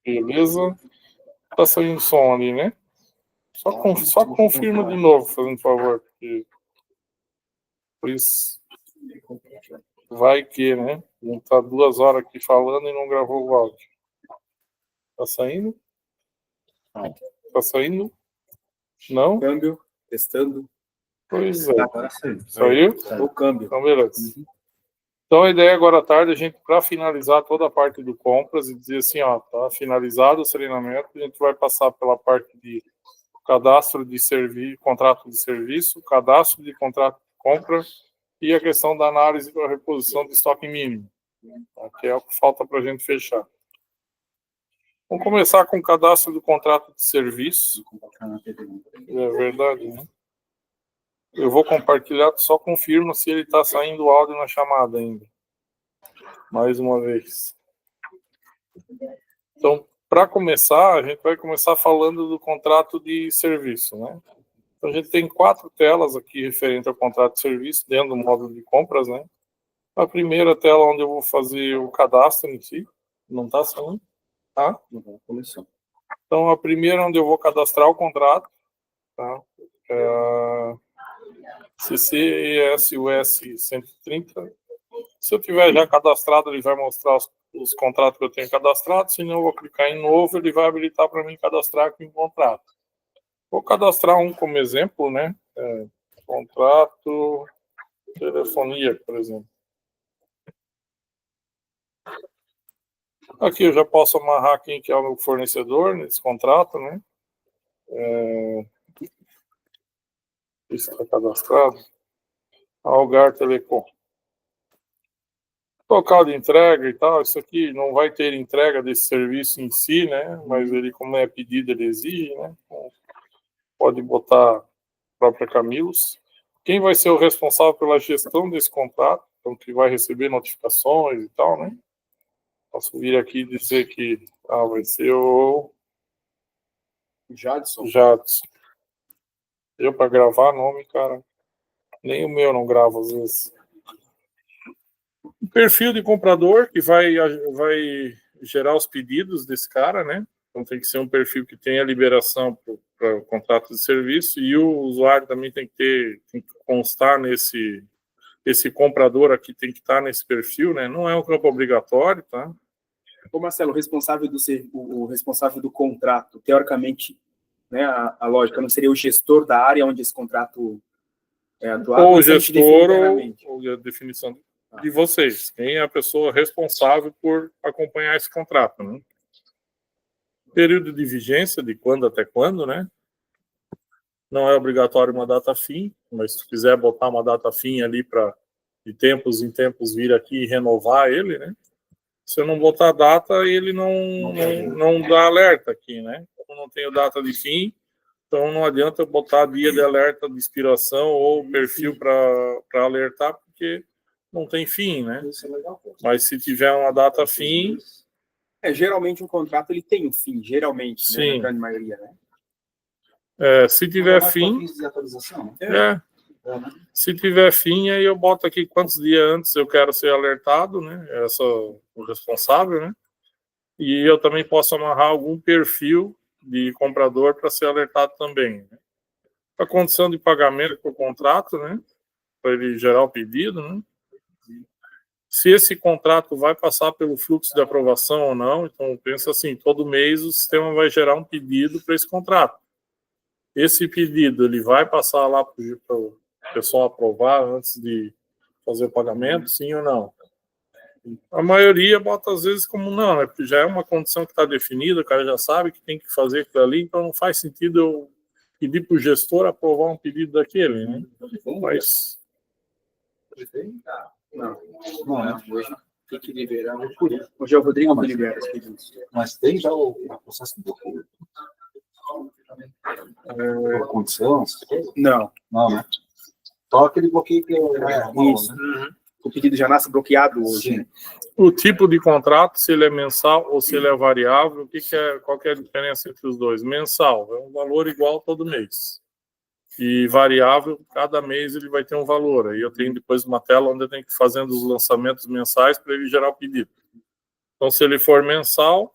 Beleza. Tá saindo som ali, né? Só confirma de novo, fazendo favor. Porque... Por isso. Vai que, né? Não tá 2 horas aqui falando e não gravou o áudio. Tá saindo? Tá saindo? Não? Câmbio, testando. Pois é. Agora sim. Saiu? O câmbio. Então, beleza. Então, a ideia agora à tarde, a gente, para finalizar toda a parte do compras e dizer assim, ó, tá finalizado o treinamento, a gente vai passar pela parte de cadastro de serviço, contrato de serviço, cadastro de contrato de compra e a questão da análise para reposição de estoque mínimo, que é o que falta para a gente fechar. Vamos começar com o cadastro do contrato de serviço. É verdade, né? Eu vou compartilhar, só confirma se ele está saindo o áudio na chamada ainda. Mais uma vez. Então, para começar, a gente vai começar falando do contrato de serviço, né? Então, a gente tem 4 telas aqui referente ao contrato de serviço dentro do módulo de compras, né? A primeira tela onde eu vou fazer o cadastro em si, não está saindo, tá? Começou. Então, a primeira onde eu vou cadastrar o contrato, tá? CCESUS 130. Se eu tiver já cadastrado, ele vai mostrar os contratos que eu tenho cadastrado. Se não, eu vou clicar em novo, ele vai habilitar para mim cadastrar aqui um contrato. Vou cadastrar um como exemplo, né? Contrato telefonia, por exemplo. Aqui eu já posso amarrar quem que é o meu fornecedor nesse contrato, né? Está cadastrado. Algar Telecom. Local de entrega e tal, isso aqui não vai ter entrega desse serviço em si, né? Mas ele, como é pedido, ele exige, né? Então, pode botar a própria Camilos. Quem vai ser o responsável pela gestão desse contrato? Então, que vai receber notificações e tal, né? Posso vir aqui e dizer que vai ser o Jadson. Eu, para gravar nome, cara, nem o meu não gravo às vezes. O perfil de comprador que vai gerar os pedidos desse cara, né? Então tem que ser um perfil que tenha liberação para o contrato de serviço e o usuário também tem que constar esse comprador aqui tem que estar nesse perfil, né? Não é um campo obrigatório, tá? Ô Marcelo, o responsável do contrato, teoricamente, né, a lógica não seria o gestor da área onde esse contrato é atuado? Ou o gestor ou a definição de vocês. Quem é a pessoa responsável por acompanhar esse contrato, né? Período de vigência, de quando até quando, né? Não é obrigatório uma data fim, mas se quiser botar uma data fim ali para de tempos em tempos vir aqui e renovar ele, né? Se eu não botar data, ele não dá alerta aqui, né? Eu não tenho data de fim, então não adianta botar dia de alerta de expiração ou perfil para alertar, porque não tem fim, né? Mas se tiver uma data fim... geralmente um contrato ele tem um fim, geralmente, sim, né, na grande maioria, né? Se tiver fim... Se tiver fim, aí eu boto aqui quantos dias antes eu quero ser alertado, né? O responsável, né? E eu também posso amarrar algum perfil de comprador para ser alertado também, né? A condição de pagamento do contrato, né? Para ele gerar o pedido, né? Se esse contrato vai passar pelo fluxo de aprovação ou não. Então, pensa assim, todo mês o sistema vai gerar um pedido para esse contrato. Esse pedido, ele vai passar lá para o pessoal aprovar antes de fazer o pagamento, sim ou não? A maioria bota às vezes como não, né? Porque já é uma condição que está definida, o cara já sabe que tem que fazer aquilo ali, então não faz sentido eu pedir para o gestor aprovar um pedido daquele, né? Mas... Não, hoje tem que liberar por isso. Hoje é o Rodrigo que libera os pedidos. Mas tem já o processo de bloqueio? Condição? Não. Não, né? Só aquele bloqueio que isso. Né? O pedido já nasce bloqueado hoje. Né? O tipo de contrato, se ele é mensal ou se ele é variável, qual que é a diferença entre os dois? Mensal é um valor igual todo mês. E variável, cada mês ele vai ter um valor. Aí eu tenho depois uma tela onde eu tenho que ir fazendo os lançamentos mensais para ele gerar o pedido. Então, se ele for mensal,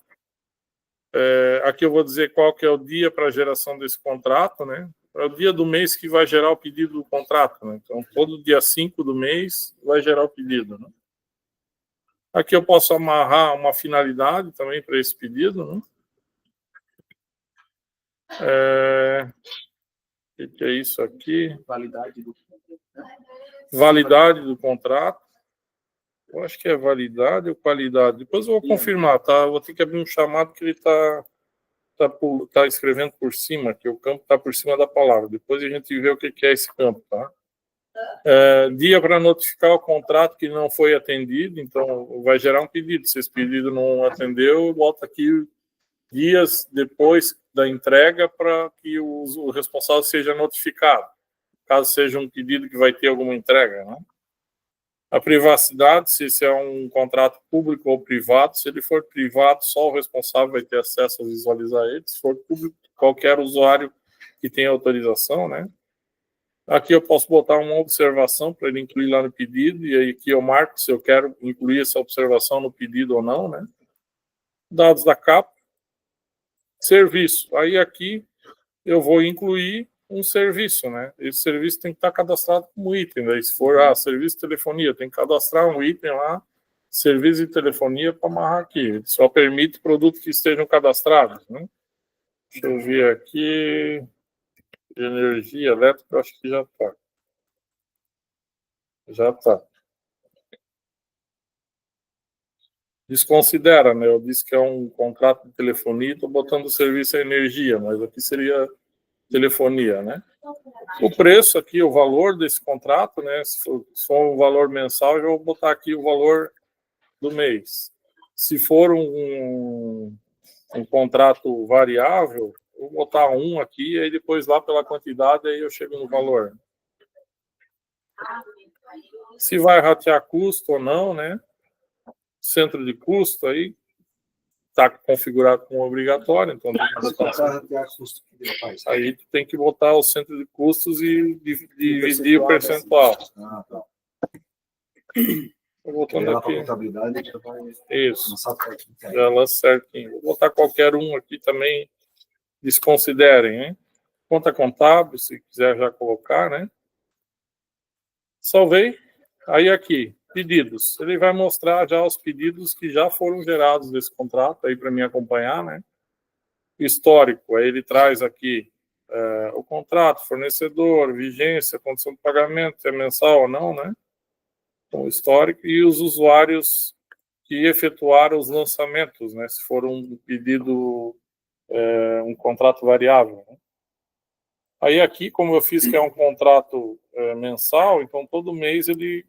Aqui eu vou dizer qual que é o dia para a geração desse contrato, né? É o dia do mês que vai gerar o pedido do contrato, né? Então, todo dia 5 do mês vai gerar o pedido, né? Aqui eu posso amarrar uma finalidade também para esse pedido, né? O que é isso aqui? Validade do contrato. Eu acho que é validade ou qualidade. Depois eu vou confirmar, tá? Eu vou ter que abrir um chamado que ele está escrevendo por cima, que o campo está por cima da palavra. Depois a gente vê o que é esse campo, tá? Dia para notificar o contrato que não foi atendido, então vai gerar um pedido. Se esse pedido não atendeu, volta aqui dias depois da entrega para que o responsável seja notificado, caso seja um pedido que vai ter alguma entrega, né? A privacidade, se é um contrato público ou privado, se ele for privado, só o responsável vai ter acesso a visualizar ele. Se for público, qualquer usuário que tenha autorização, né? Aqui eu posso botar uma observação para ele incluir lá no pedido, e aí aqui eu marco se eu quero incluir essa observação no pedido ou não, né? Dados da capa. Serviço. Aí aqui eu vou incluir um serviço, né? Esse serviço tem que estar cadastrado como item. Daí, se for serviço de telefonia, tem que cadastrar um item lá, serviço de telefonia, para amarrar aqui. Ele só permite produtos que estejam cadastrados, né? Deixa eu ver aqui. Energia elétrica, eu acho que já está. Já está. Desconsidera, né? Eu disse que é um contrato de telefonia, estou botando o serviço a energia, mas aqui seria telefonia, né? O preço aqui, o valor desse contrato, né? Se for um valor mensal, eu vou botar aqui o valor do mês. Se for um contrato variável, eu vou botar um aqui, e aí depois lá pela quantidade, aí eu chego no valor. Se vai ratear custo ou não, né? Centro de custo aí está configurado como obrigatório, então aí tu tem que botar o centro de custos e dividir o percentual. Voltando aqui. Isso. Já lança certinho. Vou botar qualquer um aqui também. Desconsiderem, hein? Conta contábil, se quiser já colocar, né? Salvei. Aí aqui, pedidos. Ele vai mostrar já os pedidos que já foram gerados desse contrato aí para mim acompanhar, né? Histórico. Aí ele traz aqui o contrato, fornecedor, vigência, condição de pagamento, se é mensal ou não, né? Então, histórico e os usuários que efetuaram os lançamentos, né? Se for um pedido, um contrato variável, né? Aí aqui, como eu fiz que é um contrato mensal, então todo mês ele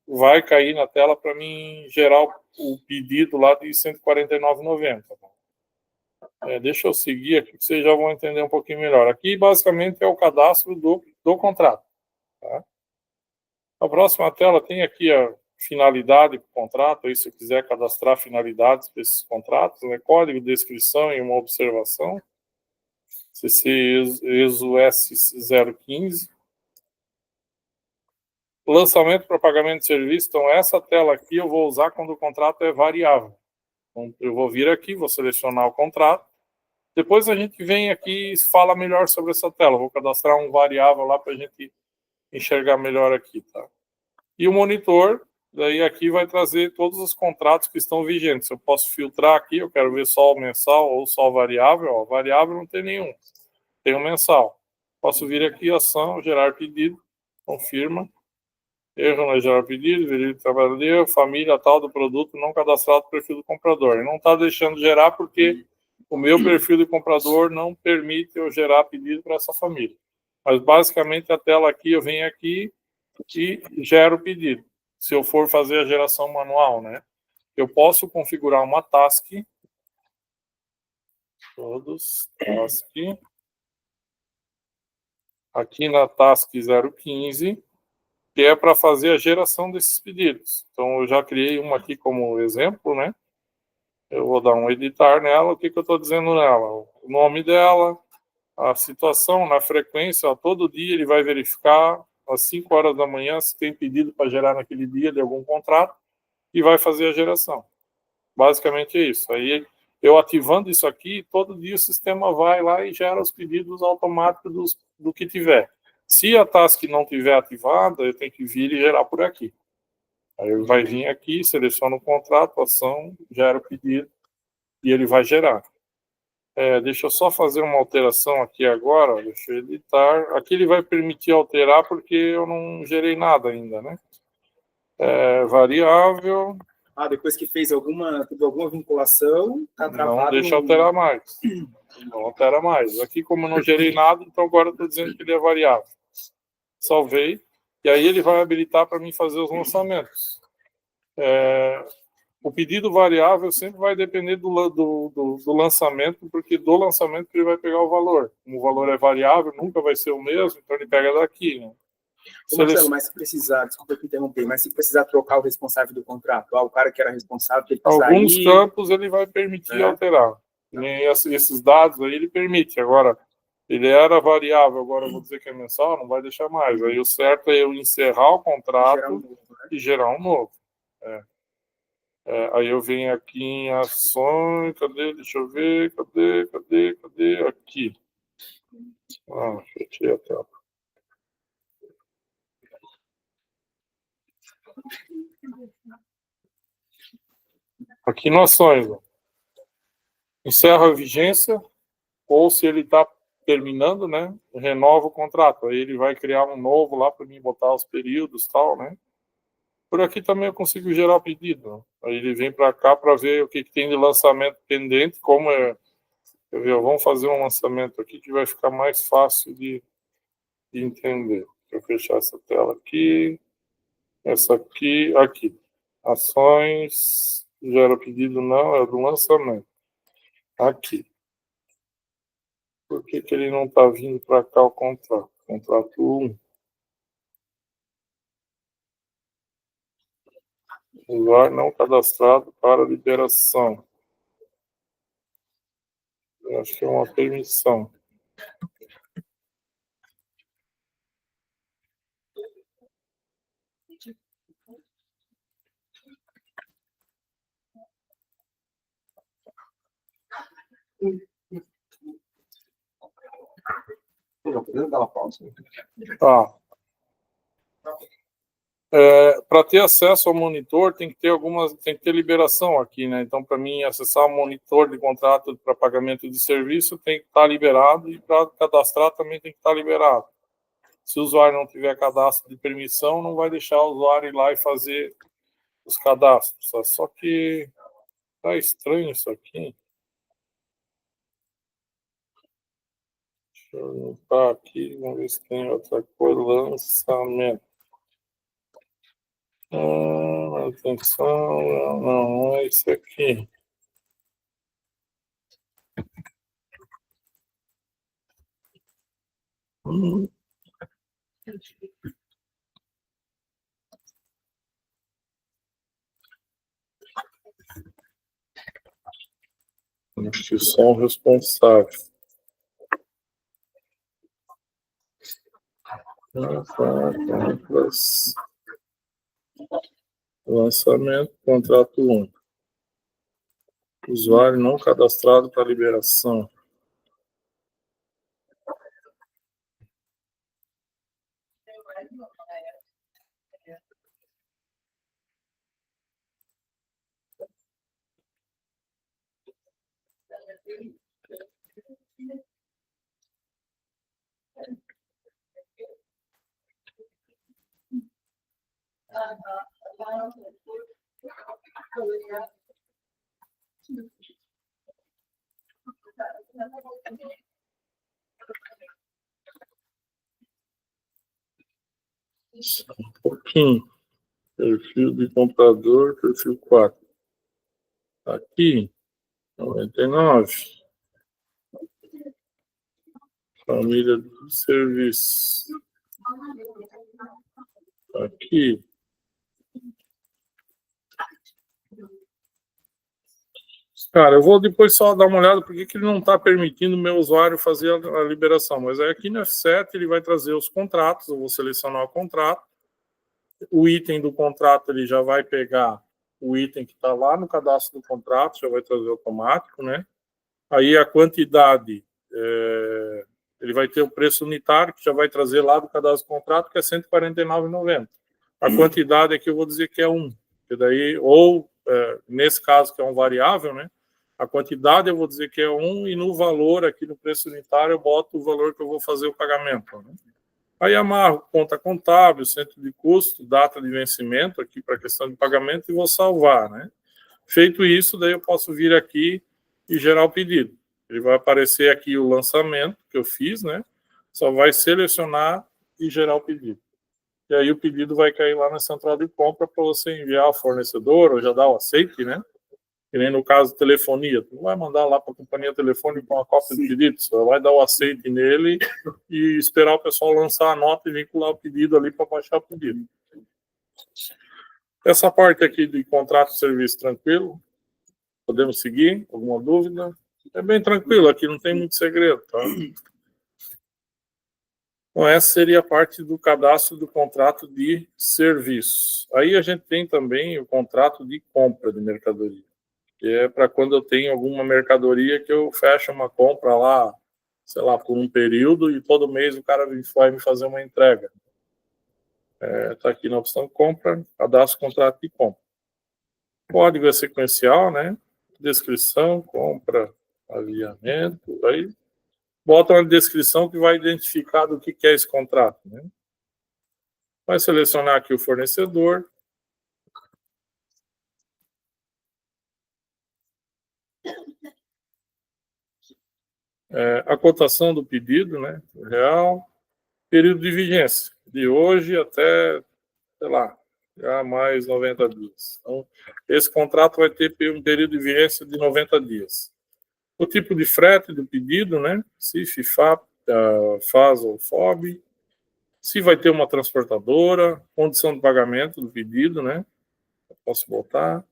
vai cair na tela para mim gerar o pedido lá de R$ 149,90. Deixa eu seguir aqui, que vocês já vão entender um pouquinho melhor. Aqui, basicamente, é o cadastro do contrato. Tá? A próxima tela tem aqui a finalidade do contrato, aí se eu quiser cadastrar finalidades para esses contratos, né? Código, descrição e uma observação. CC ESO S015. Lançamento para pagamento de serviço. Então, essa tela aqui eu vou usar quando o contrato é variável. Então, eu vou vir aqui, vou selecionar o contrato. Depois a gente vem aqui e fala melhor sobre essa tela. Vou cadastrar um variável lá para a gente enxergar melhor aqui, tá? E o monitor, daí aqui vai trazer todos os contratos que estão vigentes. Eu posso filtrar aqui, eu quero ver só o mensal ou só o variável. Ó, variável não tem nenhum, tem o mensal. Posso vir aqui, ação, gerar pedido, confirma. Erro na gerar pedido, verídico trabalhador, família tal do produto não cadastrado no perfil do comprador. Ele não está deixando gerar porque o meu perfil de comprador não permite eu gerar pedido para essa família. Mas basicamente a tela aqui, eu venho aqui e gero o pedido. Se eu for fazer a geração manual, né? Eu posso configurar uma task. Todos, task. Aqui na task 015, que é para fazer a geração desses pedidos. Então, eu já criei uma aqui como exemplo, né? Eu vou dar um editar nela. O que eu estou dizendo nela? O nome dela, a situação, na frequência. Ó, todo dia ele vai verificar às 5 horas da manhã se tem pedido para gerar naquele dia de algum contrato e vai fazer a geração. Basicamente é isso. Aí Eu ativando isso aqui, todo dia o sistema vai lá e gera os pedidos automáticos do que tiver. Se a task não tiver ativada, eu tenho que vir e gerar por aqui. Aí ele vai vir aqui, seleciona o contrato, ação, gera o pedido e ele vai gerar. Deixa eu só fazer uma alteração aqui agora, deixa eu editar. Aqui ele vai permitir alterar porque eu não gerei nada ainda, né? Variável. Depois que teve alguma vinculação, tá travado. Não deixa alterar mais. Não altera mais. Aqui, como eu não gerei nada, então agora eu estou dizendo que ele é variável. Salvei. E aí ele vai habilitar para mim fazer os lançamentos. O pedido variável sempre vai depender do lançamento, porque do lançamento ele vai pegar o valor. Como o valor é variável, nunca vai ser o mesmo, então ele pega daqui, né? Marcelo, mas se precisar, desculpa te interromper, mas se precisar trocar o responsável do contrato, o cara que era responsável, ele alguns campos ele vai permitir alterar. Nem esses dados aí ele permite. Agora, ele era variável, agora eu vou dizer que é mensal, não vai deixar mais. Aí o certo é eu encerrar o contrato e gerar um novo. Aí eu venho aqui em ações, cadê? Deixa eu ver, cadê? Aqui. Fechei a tela. Aqui no ações, encerra a vigência, ou se ele está terminando, né, renova o contrato. Aí ele vai criar um novo lá para mim botar os períodos e tal, né. Por aqui também eu consigo gerar o pedido. Aí ele vem para cá para ver o que tem de lançamento pendente, como vamos fazer um lançamento aqui que vai ficar mais fácil de entender. Deixa eu fechar essa tela aqui, essa aqui. Ações, gera pedido não, é do lançamento. Aqui. Por que ele não está vindo para cá o contrato? Contrato 1. Usuário não cadastrado para liberação. Eu acho que é uma permissão. Para ter acesso ao monitor tem que ter liberação aqui, né? Então, para mim acessar o monitor de contrato para pagamento de serviço tem que estar liberado, e para cadastrar também tem que estar liberado. Se o usuário não tiver cadastro de permissão, não vai deixar o usuário ir lá e fazer os cadastros. Só que tá estranho isso aqui. Deixa eu limpar aqui, vamos ver se tem outra coisa. Lançamento. Atenção, não é isso aqui. Instituição responsável. Lançamento, contrato 1. Usuário não cadastrado para liberação. Um pouquinho. Perfil de comprador, perfil 4. Aqui, 99. Família do serviço. Aqui. Cara, eu vou depois só dar uma olhada porque que ele não está permitindo o meu usuário fazer a liberação. Mas aí aqui no F7 ele vai trazer os contratos, eu vou selecionar o contrato. O item do contrato ele já vai pegar o item que está lá no cadastro do contrato, já vai trazer automático, né? Aí a quantidade, ele vai ter o preço unitário, que já vai trazer lá do cadastro do contrato, que é R$ 149,90. A quantidade aqui eu vou dizer que é 1, que daí, ou, nesse caso, que é um variável, né? A quantidade eu vou dizer que é 1, e no valor, aqui no preço unitário, eu boto o valor que eu vou fazer o pagamento, né? Aí amarro conta contábil, centro de custo, data de vencimento aqui para a questão de pagamento e vou salvar, né? Feito isso, daí eu posso vir aqui e gerar o pedido. Ele vai aparecer aqui o lançamento que eu fiz, né? Só vai selecionar e gerar o pedido. E aí o pedido vai cair lá na central de compra para você enviar ao fornecedor ou já dar o aceite, né? Que nem no caso de telefonia, tu não vai mandar lá para a companhia telefônica com uma cópia do pedido, só vai dar o aceite nele e esperar o pessoal lançar a nota e vincular o pedido ali para baixar o pedido. Essa parte aqui de contrato de serviço tranquilo, podemos seguir? Alguma dúvida? É bem tranquilo, aqui não tem muito segredo, tá? Então, essa seria a parte do cadastro do contrato de serviços. Aí a gente tem também o contrato de compra de mercadoria, que é para quando eu tenho alguma mercadoria que eu fecho uma compra lá, sei lá, por um período e todo mês o cara vai me fazer uma entrega. Está aqui na opção compra, cadastro contrato de compra. Código é sequencial, né? Descrição, compra, aviamento, aí bota uma descrição que vai identificar do que é esse contrato, né? Vai selecionar aqui o fornecedor. A cotação do pedido, né? Real. Período de vigência. De hoje até, sei lá, já mais 90 dias. Então, esse contrato vai ter um período de vigência de 90 dias. O tipo de frete do pedido, né? CIF, FAP, FAS ou FOB. Se vai ter uma transportadora, condição de pagamento do pedido, né? Eu posso botar.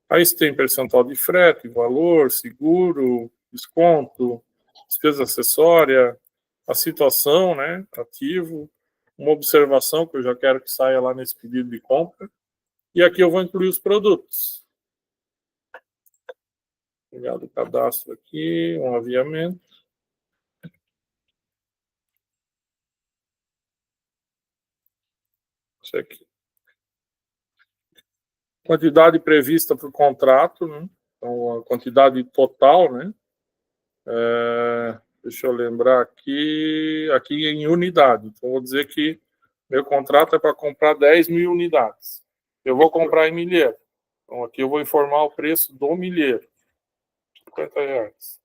Aí se tem percentual de frete, valor, seguro, desconto, despesa acessória, a situação, né? Ativo, uma observação que eu já quero que saia lá nesse pedido de compra. E aqui eu vou incluir os produtos. Vou pegar do cadastro aqui, um aviamento. Isso aqui. Quantidade prevista para o contrato, né? Então, a quantidade total, né? Deixa eu lembrar aqui em unidade. Então, vou dizer que meu contrato é para comprar 10 mil unidades. Eu vou comprar em milheiro. Então, aqui eu vou informar o preço do milheiro. R$50.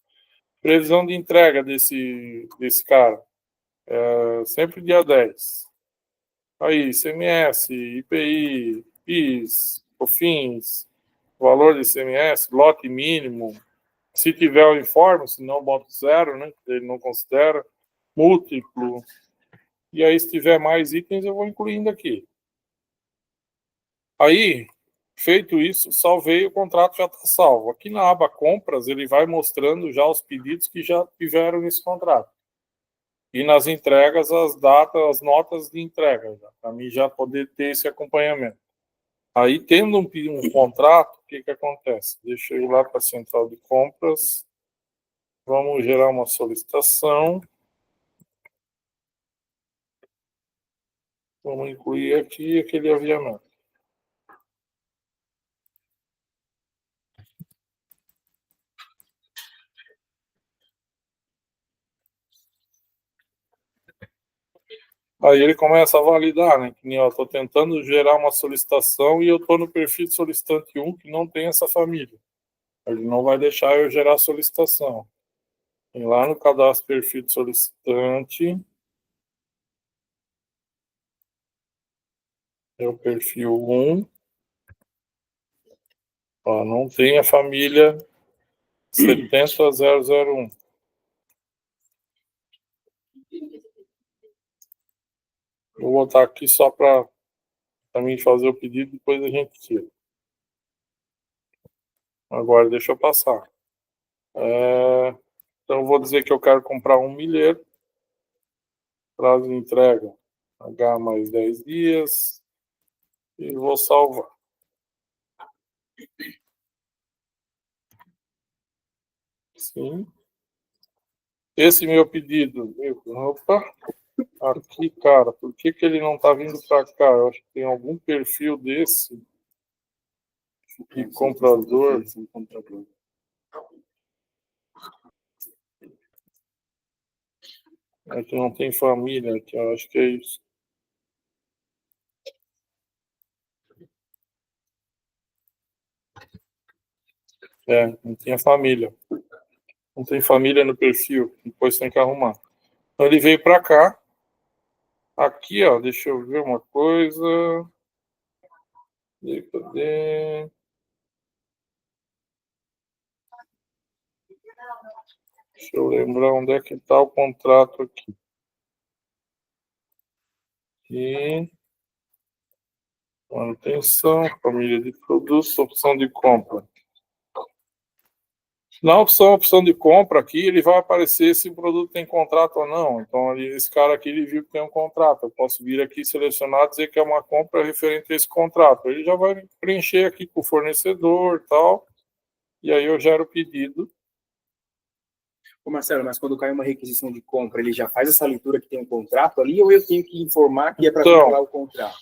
Previsão de entrega desse cara. Sempre dia 10. Aí, ICMS, IPI, PIS, COFINS, valor de ICMS, lote mínimo. Se tiver o informe, se não, boto 0, né? Ele não considera. Múltiplo. E aí, se tiver mais itens, eu vou incluindo aqui. Aí, feito isso, salvei, o contrato já está salvo. Aqui na aba compras, ele vai mostrando já os pedidos que já tiveram nesse contrato. E nas entregas, as datas, as notas de entrega, para mim já poder ter esse acompanhamento. Aí, tendo um contrato, o que acontece? Deixa eu ir lá para a central de compras. Vamos gerar uma solicitação. Vamos incluir aqui aquele aviamento. Aí ele começa a validar, né? Que eu estou tentando gerar uma solicitação e eu estou no perfil de solicitante 1 que não tem essa família. Ele não vai deixar eu gerar a solicitação. E lá no cadastro perfil de solicitante, é o perfil 1. Ó, não tem a família 70001. Vou botar aqui só para mim fazer o pedido, depois a gente tira. Agora deixa eu passar. Então eu vou dizer que eu quero comprar 1 milheiro. Prazo de entrega H mais 10 dias. E vou salvar. Sim. Esse meu pedido. Opa. Aqui, cara, por que ele não tá vindo para cá? Eu acho que tem algum perfil desse de comprador. É que não tem família aqui, eu acho que é isso. É, não tinha família. Não tem família no perfil, depois tem que arrumar. Então ele veio para cá. Aqui, ó, deixa eu ver uma coisa. Cadê? Deixa eu lembrar onde é que está o contrato aqui. Aqui. Manutenção, família de produtos, opção de compra. Na opção de compra aqui, ele vai aparecer se o produto tem contrato ou não. Então, esse cara aqui, ele viu que tem um contrato. Eu posso vir aqui, selecionar, dizer que é uma compra referente a esse contrato. Ele já vai preencher aqui com o fornecedor e tal. E aí eu gero o pedido. Ô Marcelo, mas quando cai uma requisição de compra, ele já faz essa leitura que tem um contrato ali, ou eu tenho que informar que é para vincular o contrato?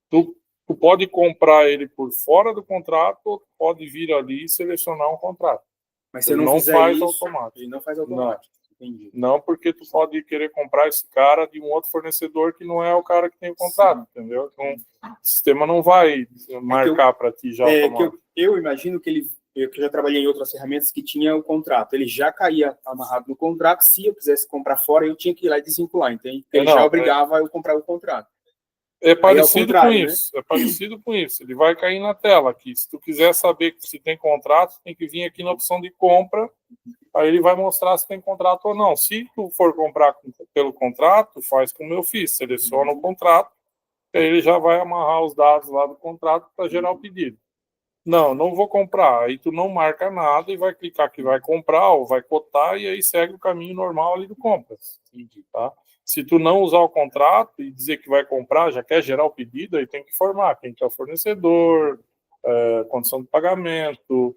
Tu pode comprar ele por fora do contrato, ou pode vir ali e selecionar um contrato. Mas se eu não faz isso, automático. Ele não faz automático. Entendi. Não, porque tu pode querer comprar esse cara de um outro fornecedor que não é o cara que tem o contrato, entendeu? Então, o sistema não vai marcar para ti já automático. Eu imagino que eu já trabalhei em outras ferramentas que tinha o contrato. Ele já caía amarrado no contrato. Se eu quisesse comprar fora, eu tinha que ir lá e desvincular, entende? Ele já obrigava eu comprar o contrato. É parecido com isso, né? É parecido com isso. Ele vai cair na tela aqui. Se tu quiser saber se tem contrato, tem que vir aqui na opção de compra. Aí ele vai mostrar se tem contrato ou não. Se tu for comprar pelo contrato, faz como eu fiz. Seleciona o contrato, aí ele já vai amarrar os dados lá do contrato para gerar o pedido. Não vou comprar. Aí tu não marca nada e vai clicar que vai comprar ou vai cotar e aí segue o caminho normal ali do compras. Tá? Se tu não usar o contrato e dizer que vai comprar, já quer gerar o pedido, aí tem que informar quem que é o fornecedor, condição de pagamento,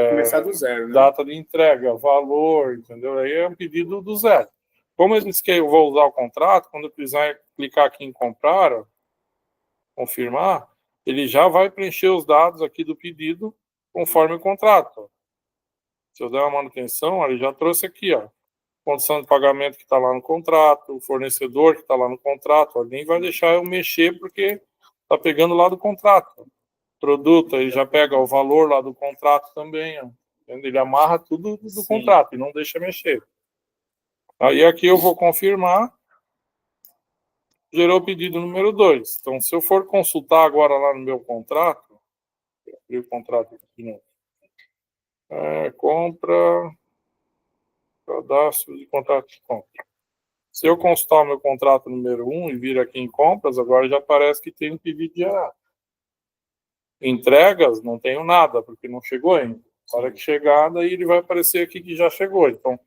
começar do zero, né? Data de entrega, valor, entendeu? Aí é um pedido do zero. Como eu disse que eu vou usar o contrato, quando eu precisar clicar aqui em comprar, ó, confirmar, ele já vai preencher os dados aqui do pedido conforme o contrato. Se eu der uma manutenção, ele já trouxe aqui, ó, condição de pagamento que está lá no contrato, o fornecedor que está lá no contrato, nem vai deixar eu mexer porque está pegando lá do contrato. Produto, ele já pega o valor lá do contrato também, ó. Ele amarra tudo do contrato e não deixa mexer. Aí aqui eu vou confirmar, gerou o pedido número 2. Então, se eu for consultar agora lá no meu contrato, abrir o contrato aqui, né? Compra, cadastro de contrato de compra. Se eu consultar o meu contrato número 1 e vir aqui em compras, agora já aparece que tem um pedido gerado. Entregas, não tenho nada, porque não chegou ainda. Na hora que chegar, daí ele vai aparecer aqui que já chegou. Então,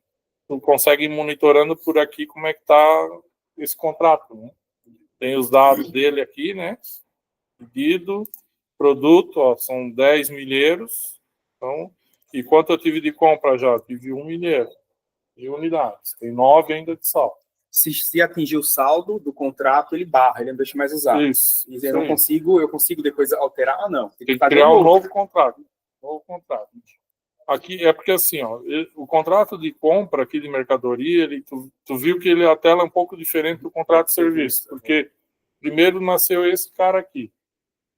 tu consegue ir monitorando por aqui como é que está esse contrato, né? Tem os dados dele aqui, né? Pedido, produto, ó, são 10 milheiros. Então, e quanto eu tive de compra já? Tive 1 milheiro de unidades. Tem 9 ainda de saldo. Se atingir o saldo do contrato, ele barra, ele não deixa mais usar. Isso. E eu consigo depois alterar? Ah, não. Tem que criar um novo contrato. Aqui é porque assim, ó, o contrato de compra aqui de mercadoria, tu viu que a tela é um pouco diferente do contrato de serviço, porque primeiro nasceu esse cara aqui.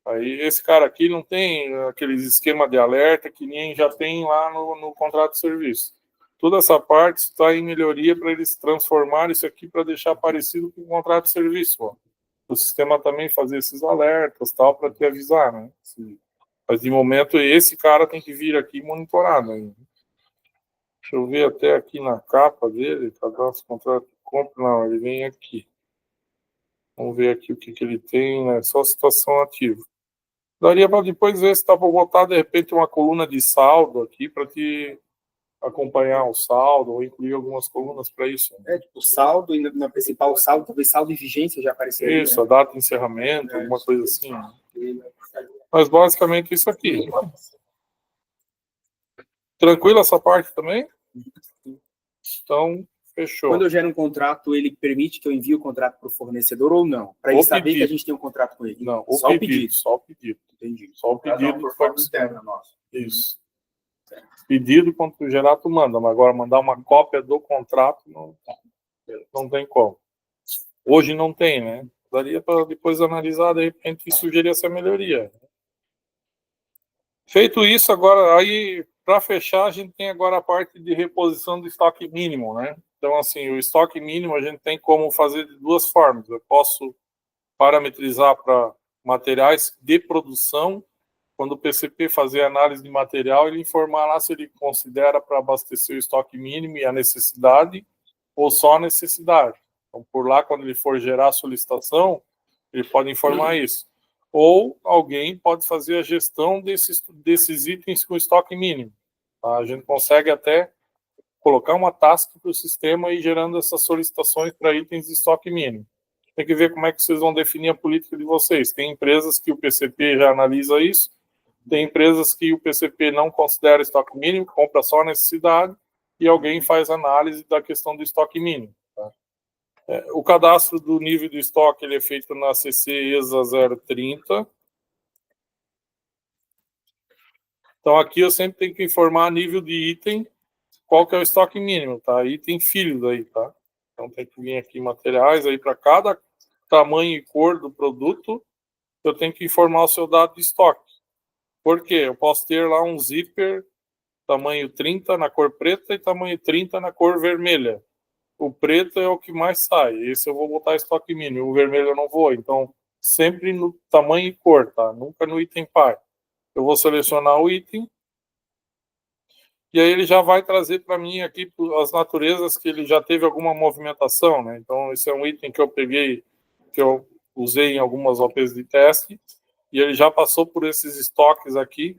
Aí esse cara aqui não tem aqueles esquema de alerta que nem já tem lá no contrato de serviço. Toda essa parte está em melhoria para eles transformarem isso aqui para deixar parecido com o contrato de serviço. Ó. O sistema também fazer esses alertas tal para te avisar, né? Mas de momento esse cara tem que vir aqui monitorado. Né? Deixa eu ver até aqui na capa dele, cadastro contrato de compra, não, ele vem aqui. Vamos ver aqui o que ele tem, né? Só situação ativa. Daria para depois ver se dá para botar de repente uma coluna de saldo aqui para te acompanhar o saldo ou incluir algumas colunas para isso. Né? Tipo saldo e na principal saldo, talvez saldo e vigência já apareceria. Isso, né? A data de encerramento, alguma coisa assim. Né? Mas basicamente isso aqui. Tranquilo essa parte também? Então, fechou. Quando eu gero um contrato, ele permite que eu envie o contrato para o fornecedor ou não? Para ele saber que a gente tem um contrato com ele? Não, só o pedido. Só o pedido. Entendi. Só o pedido por forma interna nossa. Isso. Pedido, quando tu gerar, tu manda. Mas agora mandar uma cópia do contrato não tem como. Hoje não tem, né? Daria para depois analisar, de repente, e sugerir essa melhoria. Feito isso, agora, aí, para fechar, a gente tem agora a parte de reposição do estoque mínimo, né? Então, assim, o estoque mínimo a gente tem como fazer de duas formas. Eu posso parametrizar para materiais de produção. Quando o PCP fazer análise de material, ele informar lá se ele considera para abastecer o estoque mínimo e a necessidade ou só a necessidade. Então, por lá, quando ele for gerar a solicitação, ele pode informar isso. Ou alguém pode fazer a gestão desses itens com estoque mínimo. Tá? A gente consegue até colocar uma task para o sistema e gerando essas solicitações para itens de estoque mínimo. Tem que ver como é que vocês vão definir a política de vocês. Tem empresas que o PCP já analisa isso, tem empresas que o PCP não considera estoque mínimo, compra só a necessidade, e alguém faz análise da questão do estoque mínimo. Tá? O cadastro do nível do estoque ele é feito na CC ESA 030. Então aqui eu sempre tenho que informar nível de item, qual que é o estoque mínimo, tá? Item filho daí, tá? Então tem que vir aqui materiais, aí para cada tamanho e cor do produto, eu tenho que informar o seu dado de estoque. Por quê? Eu posso ter lá um zíper tamanho 30 na cor preta e tamanho 30 na cor vermelha. O preto é o que mais sai, esse eu vou botar estoque mínimo, o vermelho eu não vou. Então, sempre no tamanho e cor, tá? Nunca no item par. Eu vou selecionar o item, e aí ele já vai trazer para mim aqui as naturezas que ele já teve alguma movimentação, né? Então, esse é um item que eu peguei, que eu usei em algumas OPs de teste, e ele já passou por esses estoques aqui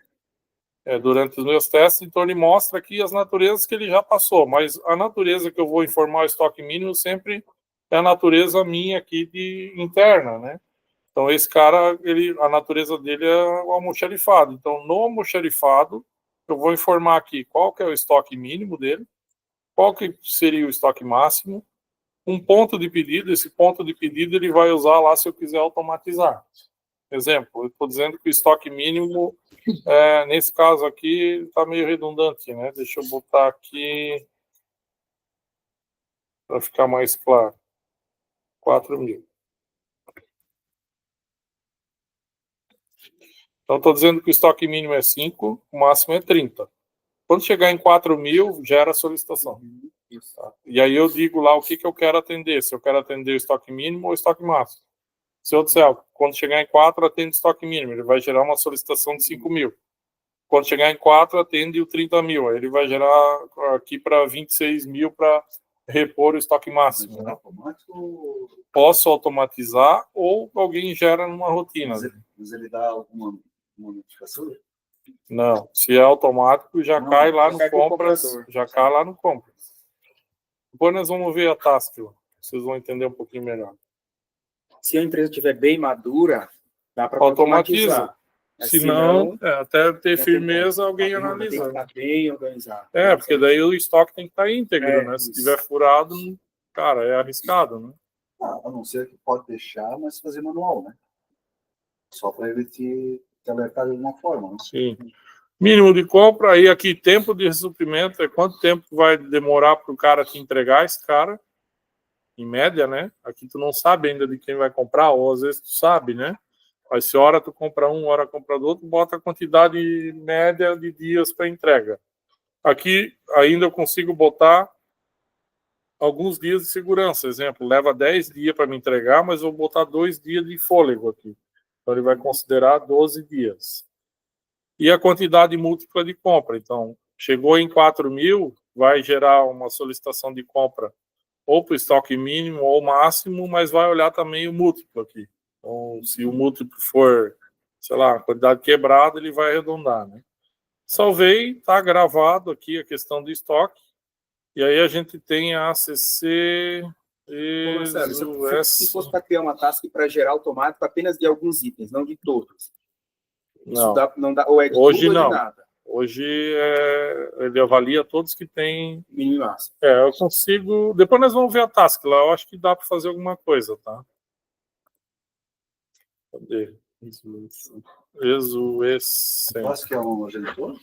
durante os meus testes, então ele mostra aqui as naturezas que ele já passou, mas a natureza que eu vou informar o estoque mínimo sempre é a natureza minha aqui de interna, né? Então esse cara, a natureza dele é o almoxarifado. Então no almoxarifado eu vou informar aqui qual que é o estoque mínimo dele, qual que seria o estoque máximo, um ponto de pedido, esse ponto de pedido ele vai usar lá se eu quiser automatizar. Exemplo, eu estou dizendo que o estoque mínimo, nesse caso aqui, está meio redundante, né? Deixa eu botar aqui para ficar mais claro. 4.000. Então, estou dizendo que o estoque mínimo é 5, o máximo é 30. Quando chegar em 4.000, gera a solicitação. Tá? E aí eu digo lá o que eu quero atender, se eu quero atender o estoque mínimo ou o estoque máximo. Se eu disser, quando chegar em 4, atende estoque mínimo, ele vai gerar uma solicitação de 5.000. Quando chegar em 4, atende o 30.000. Aí ele vai gerar aqui para 26.000 para repor o estoque máximo. Né? Posso automatizar ou alguém gera numa rotina. Mas ele dá alguma notificação? Não, se é automático, já cai lá no compras. Já cai lá no compras. Depois nós vamos ver a task lá. Vocês vão entender um pouquinho melhor. Se a empresa estiver bem madura, dá para automatizar. Se não, até ter firmeza, alguém analisa. Tem que estar bem organizado. Porque daí o estoque tem que estar íntegro, né? Se estiver furado, cara, é arriscado, né? A não ser que pode deixar, mas fazer manual, né? Só para ele te alertar de alguma forma, né? Sim. Mínimo de compra, aí aqui, tempo de suprimento, é quanto tempo vai demorar para o cara te entregar esse cara, em média, né? Aqui tu não sabe ainda de quem vai comprar, ou às vezes tu sabe, né? Mas se hora tu compra um, hora compra do outro, bota a quantidade média de dias para entrega. Aqui ainda eu consigo botar alguns dias de segurança. Exemplo, leva 10 dias para me entregar, mas eu vou botar 2 dias de fôlego aqui. Então ele vai considerar 12 dias. E a quantidade múltipla de compra. Então, chegou em 4.000, vai gerar uma solicitação de compra ou para o estoque mínimo ou máximo, mas vai olhar também o múltiplo aqui. Então, se o múltiplo for, sei lá, quantidade quebrada, ele vai arredondar, né? Salvei, está gravado aqui a questão do estoque. E aí a gente tem a ACC... Se fosse para criar uma task para gerar automático apenas de alguns itens, não de todos, Não. Não dá, ou é de Hoje tudo ou não. de nada? Hoje ele avalia todos que tem. Mínimo e máximo. Eu consigo. Depois nós vamos ver a task lá. Eu acho que dá para fazer alguma coisa, tá? Cadê? Exuescente. Posso que é um genitor?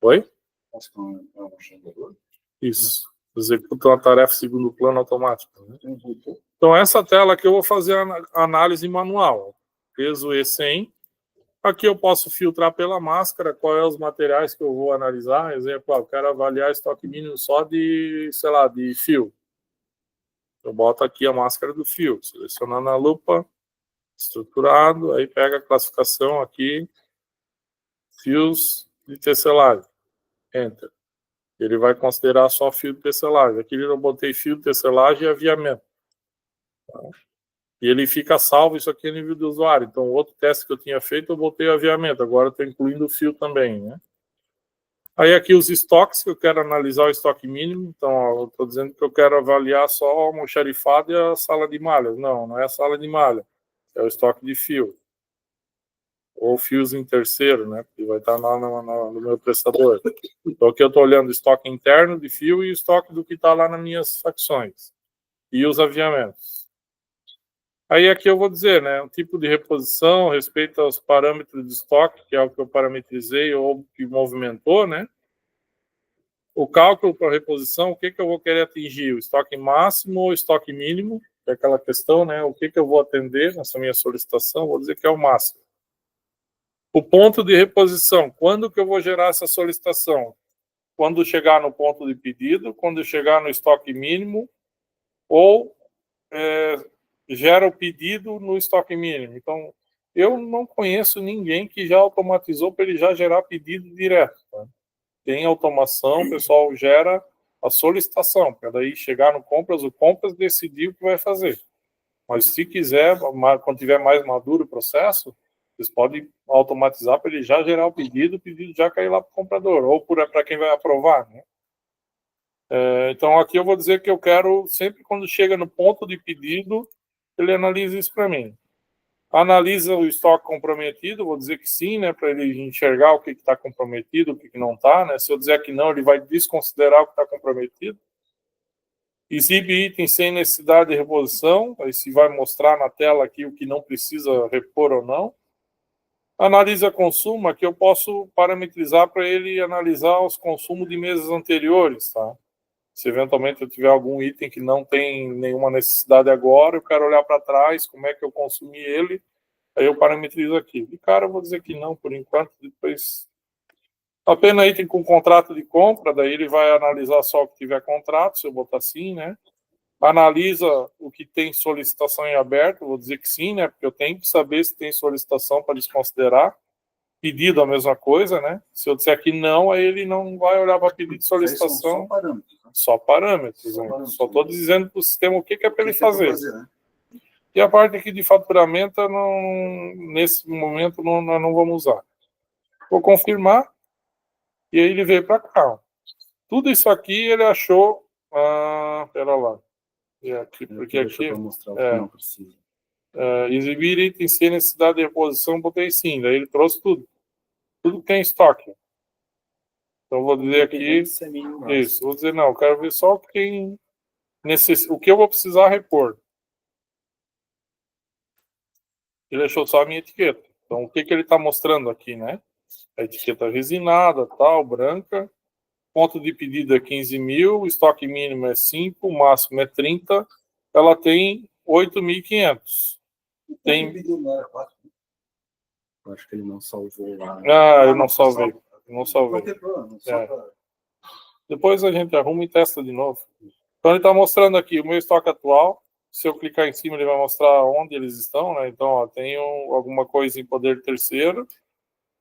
Oi? Posso que é um gerador? Isso. Executa uma tarefa segundo o plano automático. Né? Então, essa tela aqui eu vou fazer a análise manual. Peso E100. Aqui eu posso filtrar pela máscara quais são os materiais que eu vou analisar. Exemplo, eu quero avaliar estoque mínimo só de, sei lá, de fio. Eu boto aqui a máscara do fio, selecionar na lupa, estruturado, aí pega a classificação aqui, fios de tecelagem. Enter. Ele vai considerar só fio de tecelagem. Aqui eu botei fio de tecelagem e aviamento. Tá? E ele fica salvo isso aqui a nível do usuário. Então, o outro teste que eu tinha feito, eu botei o aviamento. Agora eu estou incluindo o fio também, né? Aí aqui os estoques, que eu quero analisar o estoque mínimo. Então, ó, eu estou dizendo que eu quero avaliar só o almoxarifado e a sala de malhas. Não, não é a sala de malha. É o estoque de fio. Ou fios em terceiro, né? Que vai estar lá no meu prestador. Então, aqui eu estou olhando o estoque interno de fio e o estoque do que está lá nas minhas facções. E os aviamentos. Aí aqui eu vou dizer, né, um tipo de reposição, respeito aos parâmetros de estoque, que é o que eu parametrizei ou que movimentou, né? O cálculo para reposição, o que eu vou querer atingir? O estoque máximo ou o estoque mínimo? Que é aquela questão, né? O que eu vou atender nessa minha solicitação? Vou dizer que é o máximo. O ponto de reposição, quando que eu vou gerar essa solicitação? Quando chegar no ponto de pedido, quando chegar no estoque mínimo ou gera o pedido no estoque mínimo. Então, eu não conheço ninguém que já automatizou para ele já gerar pedido direto. Tá? Tem automação, o pessoal gera a solicitação, para daí chegar no compras, o compras decidir o que vai fazer. Mas se quiser, quando tiver mais maduro o processo, vocês podem automatizar para ele já gerar o pedido já cair lá para o comprador, ou para quem vai aprovar, né? Então, aqui eu vou dizer que eu quero, sempre quando chega no ponto de pedido, ele analisa isso para mim. Analisa o estoque comprometido, vou dizer que sim, né, para ele enxergar o que está comprometido, o que não está, né? Se eu dizer que não, ele vai desconsiderar o que está comprometido. Exibe itens sem necessidade de reposição, aí se vai mostrar na tela aqui o que não precisa repor ou não. Analisa consumo, aqui eu posso parametrizar para ele analisar os consumos de meses anteriores, tá? Se eventualmente eu tiver algum item que não tem nenhuma necessidade agora, eu quero olhar para trás, como é que eu consumi ele, aí eu parametrizo aqui. De cara, eu vou dizer que não, por enquanto, depois... Apenas item com contrato de compra, daí ele vai analisar só o que tiver contrato, se eu botar sim, né? Analisa o que tem solicitação em aberto, vou dizer que sim, né? Porque eu tenho que saber se tem solicitação para desconsiderar. Pedido, a mesma coisa, né? Se eu disser que não, aí ele não vai olhar para pedido de solicitação. Só parâmetros. Né? Só parâmetros. Né? Só estou dizendo para o sistema o que é para ele fazer. Né? E a parte aqui de faturamento, nesse momento, nós não vamos usar. Vou confirmar. E aí ele veio para cá. Tudo isso aqui ele achou... pera lá. Porque aqui... Mostrar o que não precisa. Exibir item sem necessidade de reposição, botei sim. Daí ele trouxe tudo. Tudo que tem estoque. Então, vou dizer aqui... Isso, vou dizer não. Eu quero ver só o que tem... O que eu vou precisar repor. Ele deixou só a minha etiqueta. Então, o que ele está mostrando aqui, né? A etiqueta resinada, tal, branca. Ponto de pedido é 15 mil. O estoque mínimo é 5. O máximo é 30. Ela tem 8.500. Tem... Eu acho que ele não salvou lá. Eu não salvei. Não salvei. Não tem problema. Depois a gente arruma e testa de novo. Então ele está mostrando aqui o meu estoque atual. Se eu clicar em cima, ele vai mostrar onde eles estão, né? Então, ó, tenho alguma coisa em poder terceiro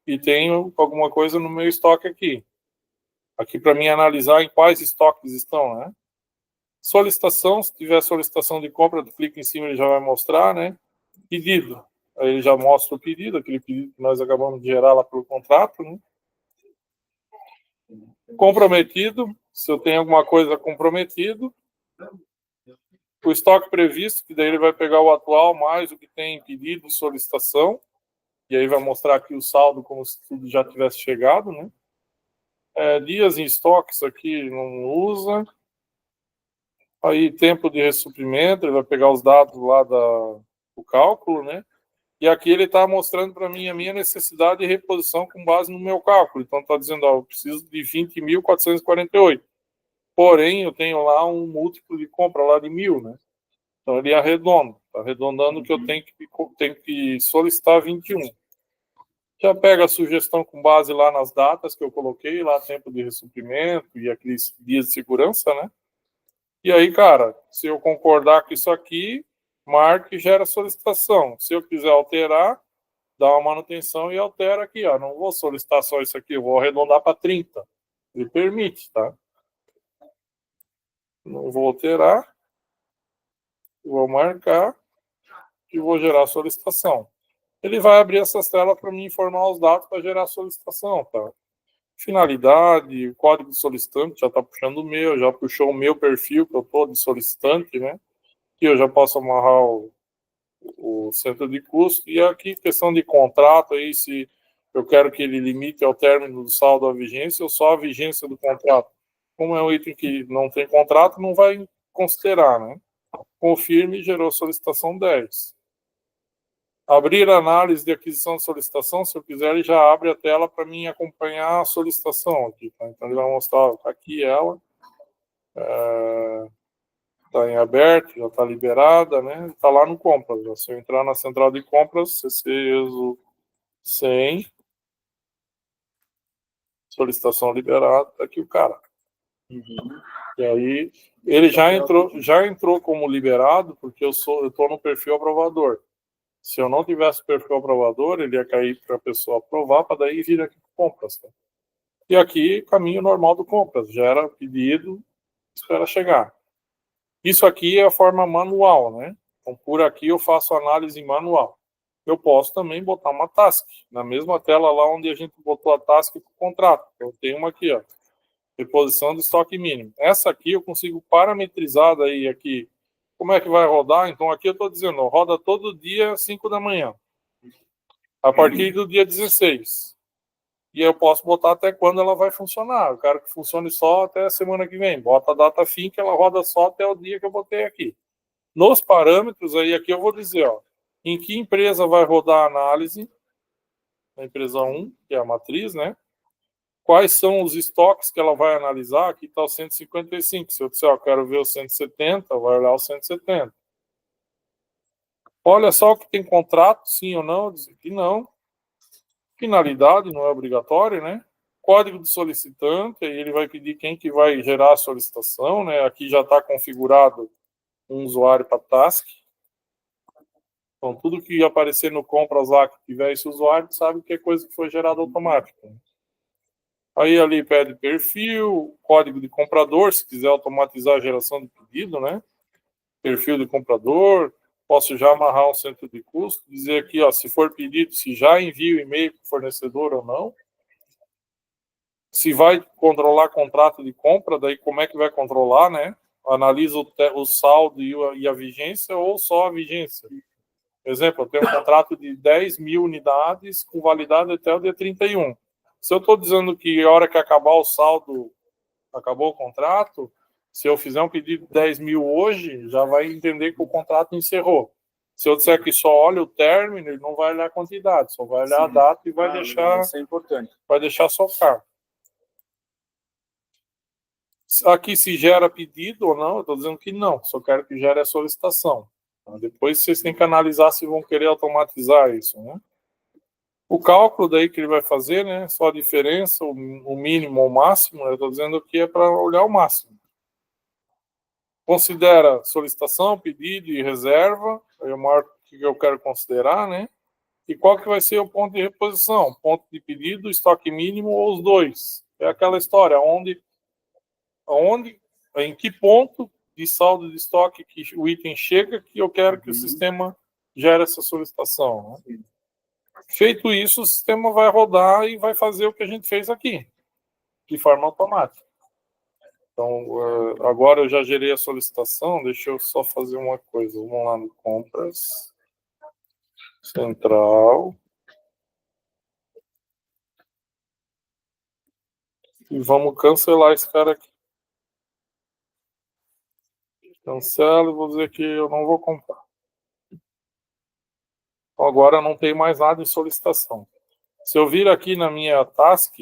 e tenho alguma coisa no meu estoque aqui. Aqui para mim analisar em quais estoques estão, né? Solicitação, se tiver solicitação de compra, eu clico em cima, ele já vai mostrar, né? Pedido. Aí ele já mostra o pedido, aquele pedido que nós acabamos de gerar lá pelo contrato, né? Comprometido, se eu tenho alguma coisa comprometido. O estoque previsto, que daí ele vai pegar o atual mais o que tem em pedido, solicitação. E aí vai mostrar aqui o saldo como se tudo já tivesse chegado, né? Dias em estoque, isso aqui não usa. Aí tempo de ressuprimento, ele vai pegar os dados lá do cálculo, né? E aqui ele está mostrando para mim a minha necessidade de reposição com base no meu cálculo. Então está dizendo, ó, eu preciso de 20.448. Porém, eu tenho lá um múltiplo de compra lá de 1.000, né? Então ele arredonda. Está arredondando que eu tenho que solicitar 21. Já pega a sugestão com base lá nas datas que eu coloquei, lá tempo de ressuprimento e aqueles dias de segurança, né? E aí, cara, se eu concordar com isso aqui, marque e gera solicitação. Se eu quiser alterar, dá uma manutenção e altera aqui, ó. Não vou solicitar só isso aqui, eu vou arredondar para 30. Ele permite, tá? Não vou alterar, vou marcar e vou gerar a solicitação. Ele vai abrir essas telas para me informar os dados para gerar a solicitação, tá? Finalidade, o código de solicitante já está puxando o meu, já puxou o meu perfil que eu estou de solicitante, né? Que eu já posso amarrar o centro de custo. E aqui, questão de contrato, aí se eu quero que ele limite ao término do saldo a vigência ou só a vigência do contrato. Como é um item que não tem contrato, não vai considerar, né? Confirme, gerou solicitação 10. Abrir análise de aquisição de solicitação, se eu quiser, ele já abre a tela para mim acompanhar a solicitação aqui, tá? Então ele vai mostrar, tá aqui ela, está em aberto, já está liberada, né? Está lá no compras. Se eu entrar na central de compras, CC ESO 100, solicitação liberada, tá aqui o cara. E aí ele já entrou como liberado, porque eu estou no perfil aprovador. Se eu não tivesse perfil aprovador, ele ia cair para a pessoa aprovar, para daí vir aqui para compras. Tá? E aqui, caminho normal do compras. Gera pedido, espera chegar. Isso aqui é a forma manual, né? Então, por aqui eu faço análise manual. Eu posso também botar uma task, na mesma tela lá onde a gente botou a task para o contrato. Eu tenho uma aqui, ó. Reposição do estoque mínimo. Essa aqui eu consigo parametrizar daí aqui. Como é que vai rodar? Então aqui eu estou dizendo, ó, roda todo dia 5 da manhã. A partir do dia 16. E eu posso botar até quando ela vai funcionar. Eu quero que funcione só até a semana que vem. Bota a data fim que ela roda só até o dia que eu botei aqui. Nos parâmetros, aí aqui eu vou dizer, ó, em que empresa vai rodar a análise. A empresa 1, que é a matriz, né? Quais são os estoques que ela vai analisar? Aqui está o 155. Se eu disser, ó, quero ver o 170, vai olhar o 170. Olha só o que tem contrato, sim ou não, dizer que não. Finalidade, não é obrigatório, né? Código do solicitante, aí ele vai pedir quem que vai gerar a solicitação, né? Aqui já está configurado um usuário para task. Então, tudo que aparecer no compras lá que tiver esse usuário, sabe que é coisa que foi gerada automática. Aí ali pede perfil, código de comprador, se quiser automatizar a geração de pedido, né? Perfil de comprador, posso já amarrar um centro de custo, dizer aqui, ó, se for pedido, se já envia o e-mail para o fornecedor ou não. Se vai controlar contrato de compra, daí como é que vai controlar, né? Analisa o saldo e a vigência ou só a vigência. Por exemplo, eu tenho um contrato de 10.000 unidades com validade até o dia 31. Se eu estou dizendo que a hora que acabar o saldo, acabou o contrato, se eu fizer um pedido de 10.000 hoje, já vai entender que o contrato encerrou. Se eu disser que só olha o término, ele não vai olhar a quantidade, só vai olhar a data e vai deixar. Isso é importante. Vai deixar socar. Aqui se gera pedido ou não, eu estou dizendo que não, só quero que gere a solicitação. Depois vocês têm que analisar se vão querer automatizar isso, né? O cálculo daí que ele vai fazer, né? Só a diferença, o mínimo ou o máximo, eu estou dizendo que é para olhar o máximo. Considera solicitação, pedido e reserva, eu marco o que eu quero considerar, né? E qual que vai ser o ponto de reposição? Ponto de pedido, estoque mínimo ou os dois? É aquela história, em que ponto de saldo de estoque que o item chega que eu quero que o sistema gere essa solicitação. Né? Feito isso, o sistema vai rodar e vai fazer o que a gente fez aqui, de forma automática. Então, agora eu já gerei a solicitação, deixa eu só fazer uma coisa. Vamos lá no compras, central, E vamos cancelar esse cara aqui. Cancelo e vou dizer que eu não vou comprar. Então, agora não tem mais nada em solicitação. Se eu vir aqui na minha task,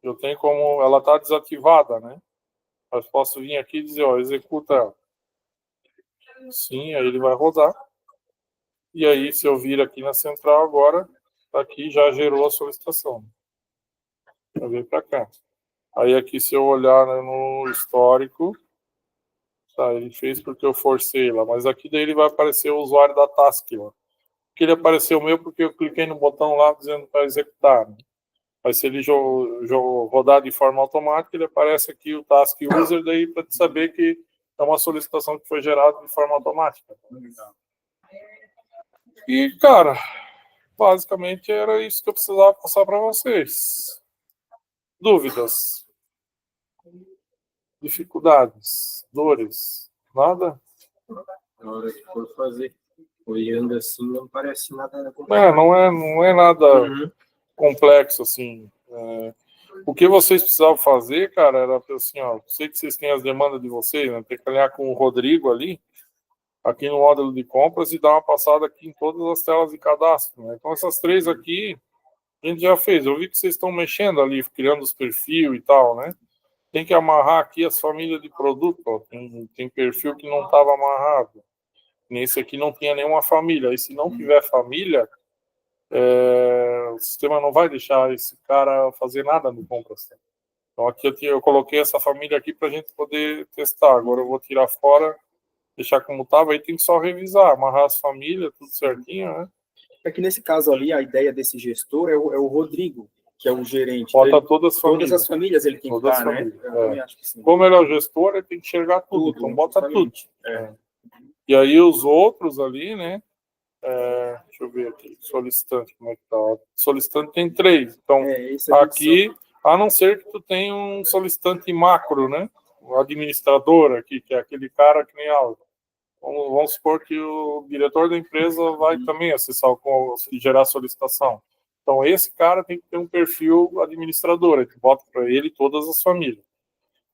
eu tenho como... Ela está desativada, né? Mas posso vir aqui e dizer, ó, executa ela. Sim, aí ele vai rodar. E aí, se eu vir aqui na central agora, aqui já gerou a solicitação. Eu venho para cá. Aí aqui, se eu olhar, né, no histórico, tá, ele fez porque eu forcei lá, mas aqui daí ele vai aparecer o usuário da task lá. Aqui ele apareceu o meu porque eu cliquei no botão lá dizendo para executar, né? Mas se ele rodar de forma automática, ele aparece aqui o task user daí para te saber que é uma solicitação que foi gerada de forma automática. E, cara, basicamente era isso que eu precisava passar para vocês. Dúvidas? Dificuldades? Dores? Nada? Na hora que for fazer, olhando assim, não parece nada complexo. Não é nada complexo, assim. O que vocês precisavam fazer, cara, era assim, ó, sei que vocês têm as demandas de vocês, né? Tem que alinhar com o Rodrigo ali, aqui no módulo de compras e dar uma passada aqui em todas as telas de cadastro, né? Então essas 3 aqui a gente já fez. Eu vi que vocês estão mexendo ali, criando os perfis e tal, né? Tem que amarrar aqui as famílias de produto, ó. Tem perfil que não estava amarrado. Nesse aqui não tinha nenhuma família. E se não tiver família, o sistema não vai deixar esse cara fazer nada no compras. Então aqui eu coloquei essa família aqui para a gente poder testar. Agora eu vou tirar fora, deixar como estava, aí tem que só revisar, amarrar as famílias, tudo certinho, né? É que nesse caso ali, a ideia desse gestor é o Rodrigo, que é o gerente. Bota Ele, todas as famílias ele tem que todas estar, né? Eu também acho que sim. Como ele é o gestor, ele tem que enxergar tudo, então bota justamente. tudo. E aí os outros ali, né? Deixa eu ver aqui, solicitante, como é que tá? Solicitante tem 3. Então, aqui, a não ser que tu tenha um solicitante macro, né? O administrador aqui, que é aquele cara que nem algo. Vamos supor que o diretor da empresa vai também acessar e gerar solicitação. Então, esse cara tem que ter um perfil administrador, aí tu bota para ele todas as famílias.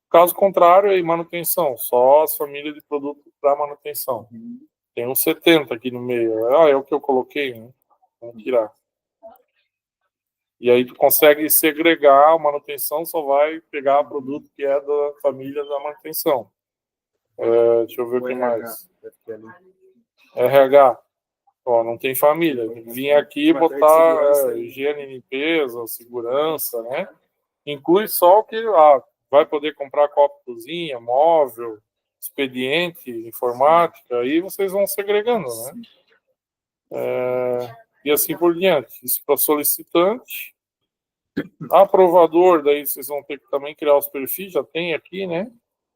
Caso contrário, é manutenção, só as famílias de produto para manutenção. Tem uns 70 aqui no meio. É o que eu coloquei, né? Vamos tirar. E aí tu consegue segregar, a manutenção só vai pegar produto que é da família da manutenção. Deixa eu ver o que mais. RH. Ó, não tem família. Vim aqui botar higiene e limpeza, segurança, né? Inclui só o que vai poder comprar copo de cozinha, móvel, expediente, informática, aí vocês vão segregando, né? E assim por diante. Isso para solicitante. Aprovador, daí vocês vão ter que também criar os perfis, já tem aqui, né?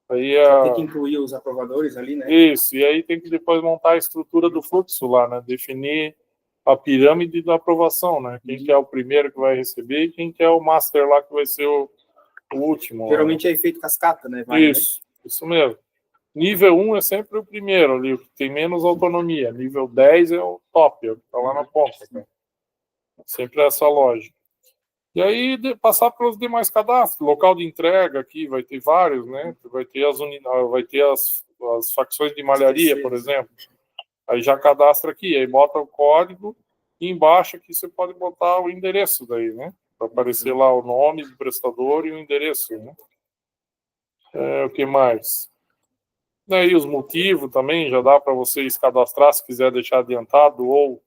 Aí tem que incluir os aprovadores ali, né? Isso, e aí tem que depois montar a estrutura do fluxo lá, né? Definir a pirâmide da aprovação, né? Quem que é o primeiro que vai receber e quem que é o master lá que vai ser o último. Geralmente é efeito cascata, né? Isso mesmo. Nível 1 é sempre o primeiro ali, o que tem menos autonomia. Nível 10 é o top, é o que está lá na ponta. Né? Sempre essa lógica. E aí, passar pelos demais cadastros. Local de entrega aqui vai ter vários, né? Vai ter as facções de malharia, por exemplo. Aí já cadastra aqui, aí bota o código e embaixo aqui você pode botar o endereço daí, né? Para aparecer lá o nome do prestador e o endereço, né? O que mais? Daí os motivos também, já dá para vocês cadastrar se quiser deixar adiantado ou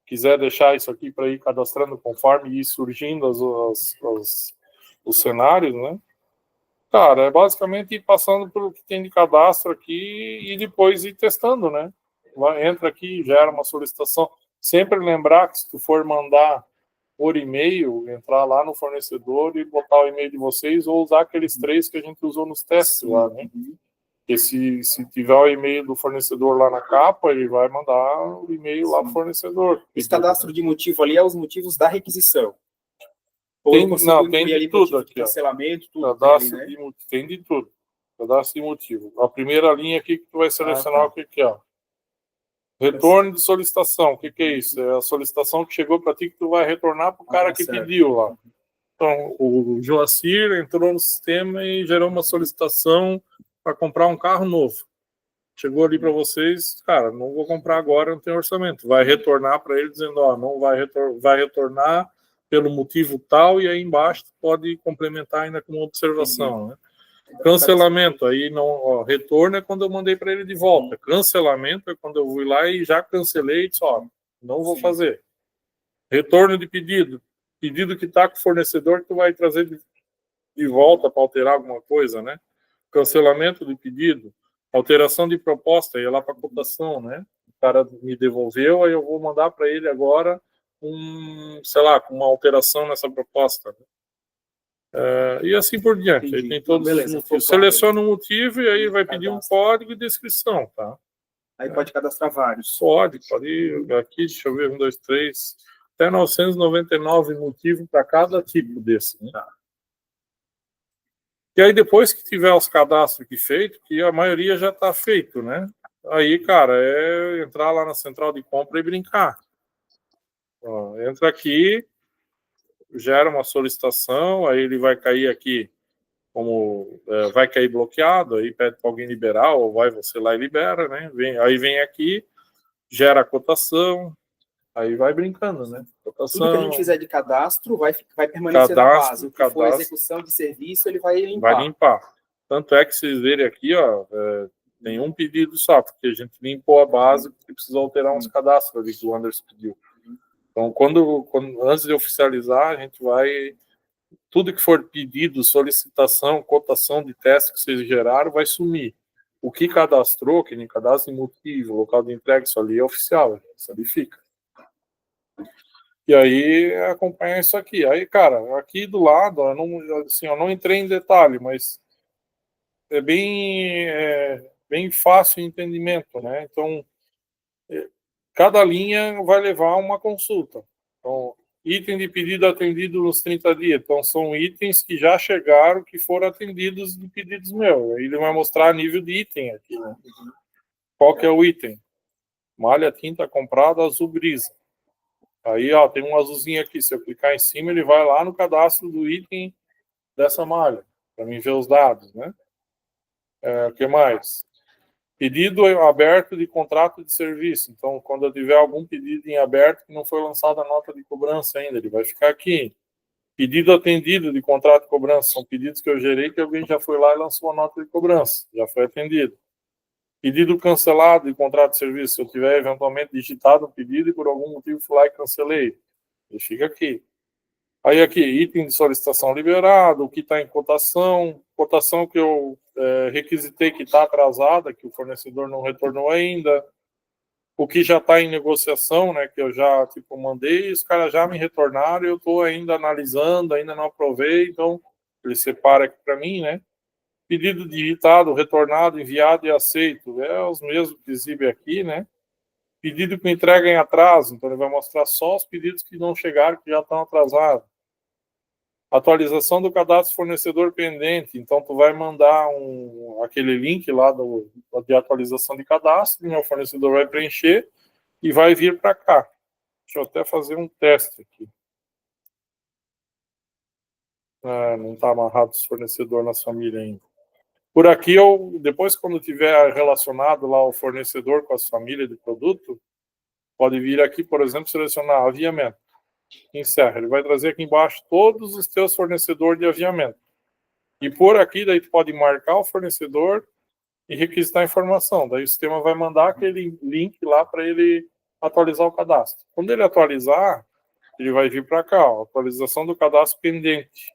quiser deixar isso aqui para ir cadastrando conforme ir surgindo os cenários, né? Cara, é basicamente ir passando pelo que tem de cadastro aqui e depois ir testando, né? Entra aqui, gera uma solicitação. Sempre lembrar que se tu for mandar por e-mail, entrar lá no fornecedor e botar o e-mail de vocês ou usar aqueles 3 que a gente usou nos testes lá, né? Porque se tiver o e-mail do fornecedor lá na capa, ele vai mandar o e-mail lá para o fornecedor. Esse cadastro de motivo ali é os motivos da requisição. Tem de tudo aqui. Cancelamento, tudo. Cadastro tem de tudo. Cadastro de motivo. A primeira linha aqui que tu vai selecionar o que é. Retorno de solicitação. O que é isso? É a solicitação que chegou para ti que tu vai retornar para o cara que pediu lá. Então, o Joacir entrou no sistema e gerou uma solicitação para comprar um carro novo. Chegou ali para vocês, cara, não vou comprar agora, não tem orçamento. Vai retornar para ele dizendo, ó, não vai retornar pelo motivo tal, e aí embaixo pode complementar ainda com uma observação, né? Cancelamento, aí não, ó, retorno é quando eu mandei para ele de volta. Cancelamento é quando eu fui lá e já cancelei e disse, ó, não vou fazer. Retorno de pedido que está com o fornecedor que tu vai trazer de volta para alterar alguma coisa, né? Cancelamento de pedido, alteração de proposta, ia lá para a cotação, né? O cara me devolveu, aí eu vou mandar para ele agora sei lá, com uma alteração nessa proposta, né? E assim por diante. Aí tem todos os motivos. Seleciona um motivo e aí vai pedir um código e descrição, tá? Aí pode cadastrar vários. Pode ir. Aqui, deixa eu ver, 1, 2, 3, até 999 motivos para cada tipo desse, né? Tá. E aí depois que tiver os cadastros aqui feitos, que a maioria já está feito, né? Aí, cara, é entrar lá na central de compra e brincar. Ó, entra aqui, gera uma solicitação, aí ele vai cair aqui vai cair bloqueado, aí pede para alguém liberar, ou vai você lá e libera, né? Aí vem aqui, gera a cotação, aí vai brincando, né? Cotação, tudo que a gente fizer de cadastro vai permanecer na base. O que for execução de serviço, ele vai limpar. Vai limpar. Tanto é que vocês verem aqui, ó, tem um pedido só, porque a gente limpou a base, porque precisa alterar uns cadastros ali que o Anderson pediu. Então, antes de oficializar, a gente vai... Tudo que for pedido, solicitação, cotação de teste que vocês geraram, vai sumir. O que cadastrou, que nem cadastro de motivo, local de entrega, isso ali é oficial, isso ali fica. E aí, acompanhar isso aqui. Aí, cara, aqui do lado, eu não entrei em detalhe, mas é bem fácil o entendimento, né? Então, cada linha vai levar uma consulta. Então, item de pedido atendido nos 30 dias. Então, são itens que já chegaram, que foram atendidos de pedidos meus. Aí ele vai mostrar nível de item aqui, né? Qual que é o item? Malha tinta comprada azul brisa. Aí, ó, tem um azulzinho aqui. Se eu clicar em cima, ele vai lá no cadastro do item dessa malha, para mim ver os dados, né? O que mais? Pedido aberto de contrato de serviço. Então, quando eu tiver algum pedido em aberto que não foi lançada a nota de cobrança ainda, ele vai ficar aqui. Pedido atendido de contrato de cobrança. São pedidos que eu gerei que alguém já foi lá e lançou a nota de cobrança. Já foi atendido. Pedido cancelado de contrato de serviço. Se eu tiver eventualmente digitado um pedido e por algum motivo fui lá e cancelei, ele fica aqui. Aí aqui, item de solicitação liberado, o que está em cotação que eu requisitei que está atrasada, que o fornecedor não retornou ainda, o que já está em negociação, né, que eu já mandei, e os caras já me retornaram, eu estou ainda analisando, ainda não aprovei, então ele separa aqui para mim, né? Pedido digitado, retornado, enviado e aceito, os mesmos que exibe aqui, né? Pedido com entrega em atraso, então ele vai mostrar só os pedidos que não chegaram, que já estão atrasados. Atualização do cadastro fornecedor pendente. Então, tu vai mandar aquele link lá de atualização de cadastro, meu fornecedor vai preencher e vai vir para cá. Deixa eu até fazer um teste aqui. Não está amarrado esse fornecedor na família ainda. Por aqui, depois, quando tiver relacionado lá o fornecedor com as famílias de produto, pode vir aqui, por exemplo, selecionar aviamento. Encerra. Ele vai trazer aqui embaixo todos os teus fornecedores de aviamento. E por aqui, daí tu pode marcar o fornecedor e requisitar a informação. Daí o sistema vai mandar aquele link lá para ele atualizar o cadastro. Quando ele atualizar, ele vai vir para cá, ó, atualização do cadastro pendente.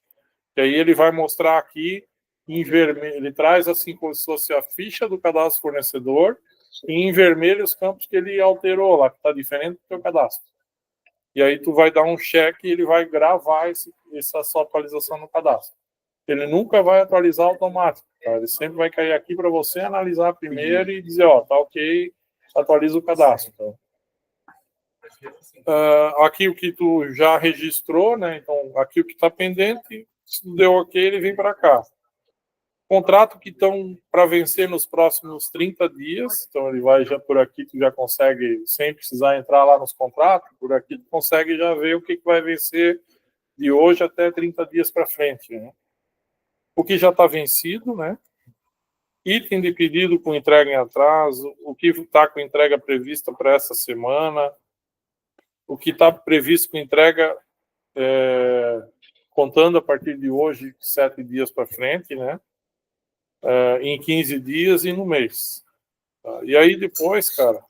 E aí ele vai mostrar aqui em vermelho, ele traz assim como se fosse a ficha do cadastro fornecedor e em vermelho os campos que ele alterou lá, que está diferente do teu cadastro. E aí tu vai dar um check e ele vai gravar essa sua atualização no cadastro. Ele nunca vai atualizar automático, tá? Ele sempre vai cair aqui para você analisar primeiro e dizer, ó, tá ok, atualiza o cadastro. Então, aqui o que tu já registrou, né? Então, aqui o que está pendente, se deu ok, ele vem para cá. Contrato que estão para vencer nos próximos 30 dias, então ele vai já por aqui, tu já consegue, sem precisar entrar lá nos contratos, por aqui tu consegue já ver o que vai vencer de hoje até 30 dias para frente, né? O que já está vencido, né? Item de pedido com entrega em atraso, o que está com entrega prevista para essa semana, o que está previsto com entrega contando a partir de hoje, 7 dias para frente, né? Em 15 dias e no mês. Tá? E aí depois, cara,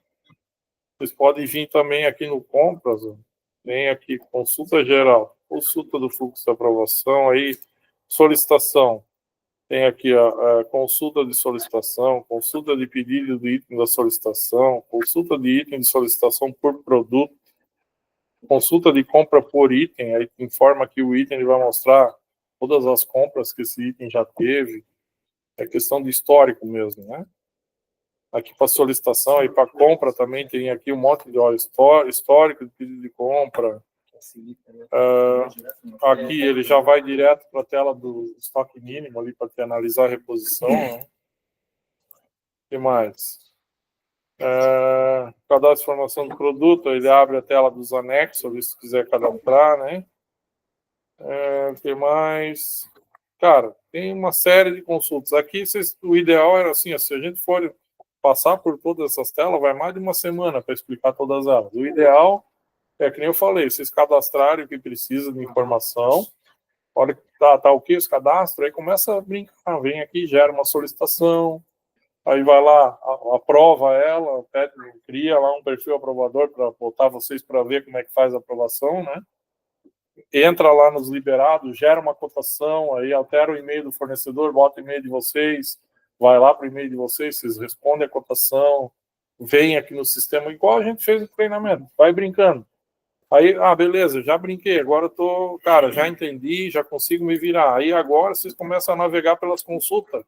vocês podem vir também aqui no Compras, ó. Tem aqui consulta geral, consulta do fluxo de aprovação, aí solicitação. Tem aqui a consulta de solicitação, consulta de pedido do item da solicitação, consulta de item de solicitação por produto, consulta de compra por item, aí informa que o item ele vai mostrar todas as compras que esse item já teve. É questão de histórico mesmo, né? Aqui para solicitação e para compra também tem aqui um monte de histórico de pedido de compra. Aqui ele já vai direto para a tela do estoque mínimo ali para analisar a reposição. Né? O que mais? Cadastro de informação do produto, ele abre a tela dos anexos, se quiser cadastrar, né? O que mais? Cara, tem uma série de consultas. Aqui o ideal era assim, se a gente for passar por todas essas telas, vai mais de uma semana para explicar todas elas. O ideal é que nem eu falei, vocês cadastrarem o que precisa de informação, olha que tá ok os cadastros, aí começa a brincar, vem aqui, gera uma solicitação, aí vai lá, aprova ela, pede, cria lá um perfil aprovador para botar vocês para ver como é que faz a aprovação, né? Entra lá nos liberados, gera uma cotação, aí altera o e-mail do fornecedor, bota o e-mail de vocês, vai lá para o e-mail de vocês, vocês respondem a cotação, vem aqui no sistema, igual a gente fez no treinamento, vai brincando. Aí, beleza, já brinquei, agora eu tô, cara, já entendi, já consigo me virar. Aí agora vocês começam a navegar pelas consultas.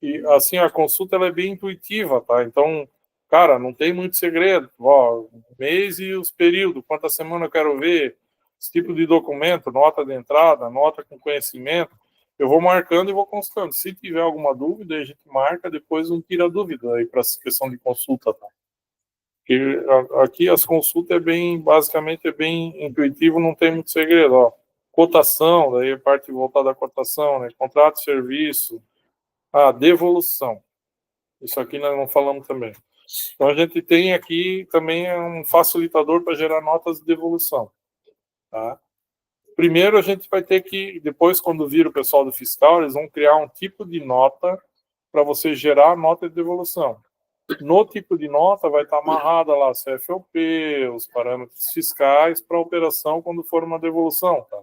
E assim, a consulta ela é bem intuitiva, tá? Então, cara, não tem muito segredo. Ó, mês e os períodos, quantas semanas eu quero ver, esse tipo de documento, nota de entrada, nota com conhecimento, eu vou marcando e vou consultando. Se tiver alguma dúvida, a gente marca, depois não tira dúvida aí para a questão de consulta, tá? Porque aqui as consultas basicamente é bem intuitivo, não tem muito segredo, ó. Cotação, daí a parte voltada à cotação, né? Contrato de serviço, devolução. Isso aqui nós não falamos também. Então a gente tem aqui também um facilitador para gerar notas de devolução. Tá? Primeiro a gente vai ter que, depois quando vir o pessoal do fiscal, eles vão criar um tipo de nota para você gerar a nota de devolução. No tipo de nota vai estar amarrada lá a CFOP, os parâmetros fiscais para a operação quando for uma devolução. Tá?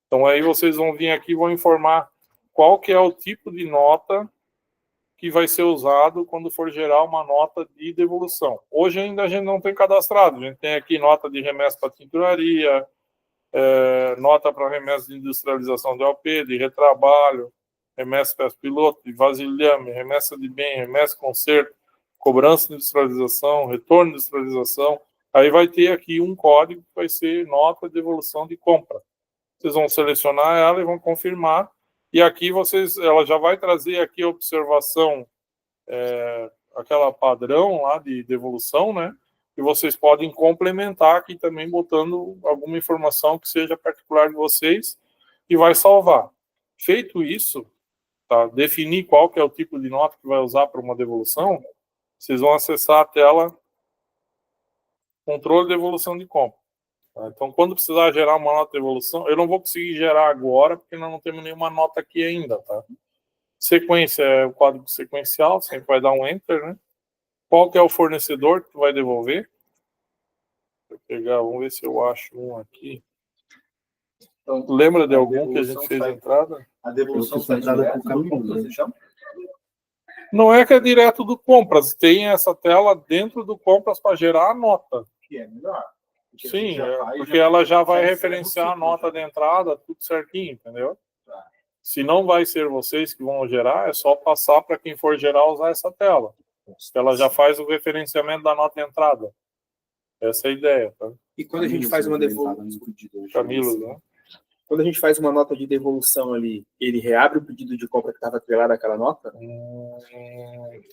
Então aí vocês vão vir aqui e vão informar qual que é o tipo de nota que vai ser usado quando for gerar uma nota de devolução. Hoje ainda a gente não tem cadastrado, a gente tem aqui nota de remessa para tinturaria, nota para remessa de industrialização de OP, de retrabalho, remessa para piloto, de vasilhame, remessa de bem, remessa conserto, cobrança de industrialização, retorno de industrialização. Aí vai ter aqui um código que vai ser nota de devolução de compra. Vocês vão selecionar ela e vão confirmar. E aqui ela já vai trazer aqui a observação, aquela padrão lá de devolução, né? E vocês podem complementar aqui também botando alguma informação que seja particular de vocês e vai salvar. Feito isso, tá? Definir qual que é o tipo de nota que vai usar para uma devolução, vocês vão acessar a tela controle de devolução de compra. Tá? Então, quando precisar gerar uma nota de devolução, eu não vou conseguir gerar agora, porque nós não temos nenhuma nota aqui ainda. Tá? Sequência é o código sequencial, você vai dar um Enter, né? Qual que é o fornecedor que tu vai devolver? Vou pegar, vamos ver se eu acho um aqui. Então, lembra de algum que a gente fez a entrada? A devolução foi entrada por caminho. Não é que é direto do compras, tem essa tela dentro do compras para gerar a nota. Que é melhor. Sim, porque ela já vai referenciar a nota de entrada, tudo certinho, entendeu? Tá. Se não vai ser vocês que vão gerar, é só passar para quem for gerar usar essa tela. Ela já faz o referenciamento da nota de entrada. Essa é a ideia, tá? E quando a gente faz uma devolução, Camilo, né? Quando a gente faz uma nota de devolução ali, ele reabre o pedido de compra que estava atrelado àquela nota?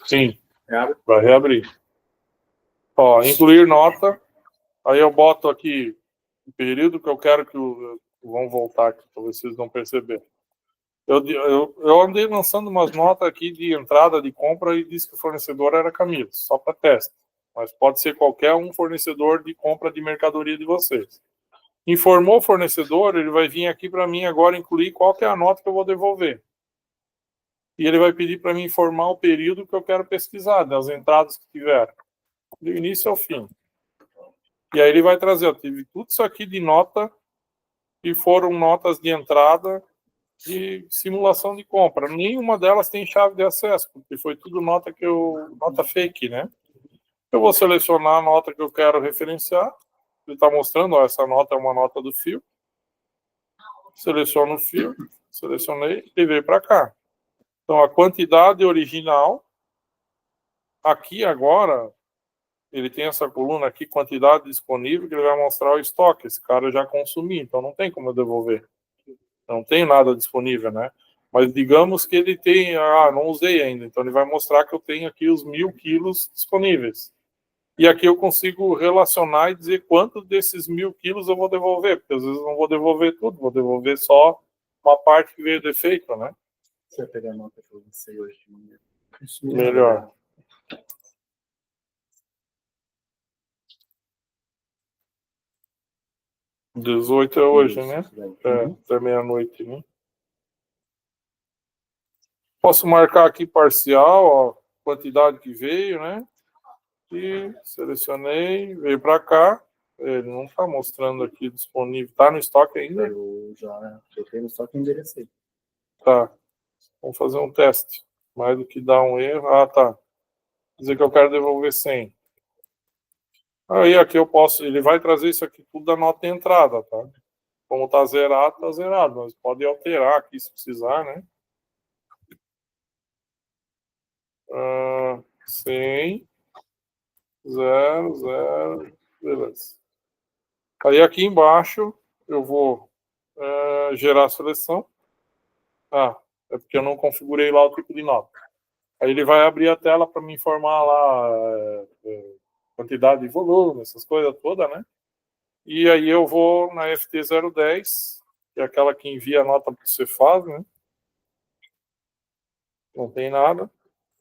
Sim, Reabre? vai reabrir. Ó, incluir nota. Aí eu boto aqui o período que eu quero que Vamos voltar aqui para vocês não perceberem. Eu andei lançando umas notas aqui de entrada de compra e disse que o fornecedor era Camilo, só para teste. Mas pode ser qualquer um fornecedor de compra de mercadoria de vocês. Informou o fornecedor, ele vai vir aqui para mim agora incluir qual que é a nota que eu vou devolver. E ele vai pedir para mim informar o período que eu quero pesquisar, das entradas que tiver, do início ao fim. E aí ele vai trazer, eu tive tudo isso aqui de nota, que foram notas de entrada de simulação de compra. Nenhuma delas tem chave de acesso, porque foi tudo nota fake, né? Eu vou selecionar a nota que eu quero referenciar. Ele está mostrando, ó, essa nota é uma nota do fio. Seleciono o fio, selecionei e veio para cá. Então, a quantidade original, aqui agora, ele tem essa coluna aqui, quantidade disponível, que ele vai mostrar o estoque. Esse cara já consumiu, então não tem como eu devolver. Não tem nada disponível, né? Mas digamos que ele tem, não usei ainda, então ele vai mostrar que eu tenho aqui os 1.000 quilos disponíveis. E aqui eu consigo relacionar e dizer quanto desses 1.000 quilos eu vou devolver, porque às vezes eu não vou devolver tudo, vou devolver só uma parte que veio defeito, né? Você vai pegar a nota que eu lancei hoje de manhã. Melhor. Às 18 é hoje, né? Até meia-noite, né? Posso marcar aqui parcial, ó, quantidade que veio, né? E selecionei, veio para cá. Ele não está mostrando aqui disponível. Está no estoque ainda? Eu já tenho no estoque e enderecei. Tá. Vamos fazer um teste. Mais do que dar um erro. Ah, tá. Quer dizer que eu quero devolver 100. Aí aqui eu posso. Ele vai trazer isso aqui tudo da nota de entrada, tá? Como tá zerado, tá zerado. Mas pode alterar aqui se precisar, né? 100. 0, 0. Beleza. Aí aqui embaixo eu vou gerar a seleção. É porque eu não configurei lá o tipo de nota. Aí ele vai abrir a tela para me informar lá quantidade de volume, essas coisas todas, né? E aí eu vou na FT010, que é aquela que envia a nota para o Cefaz, né? Não tem nada.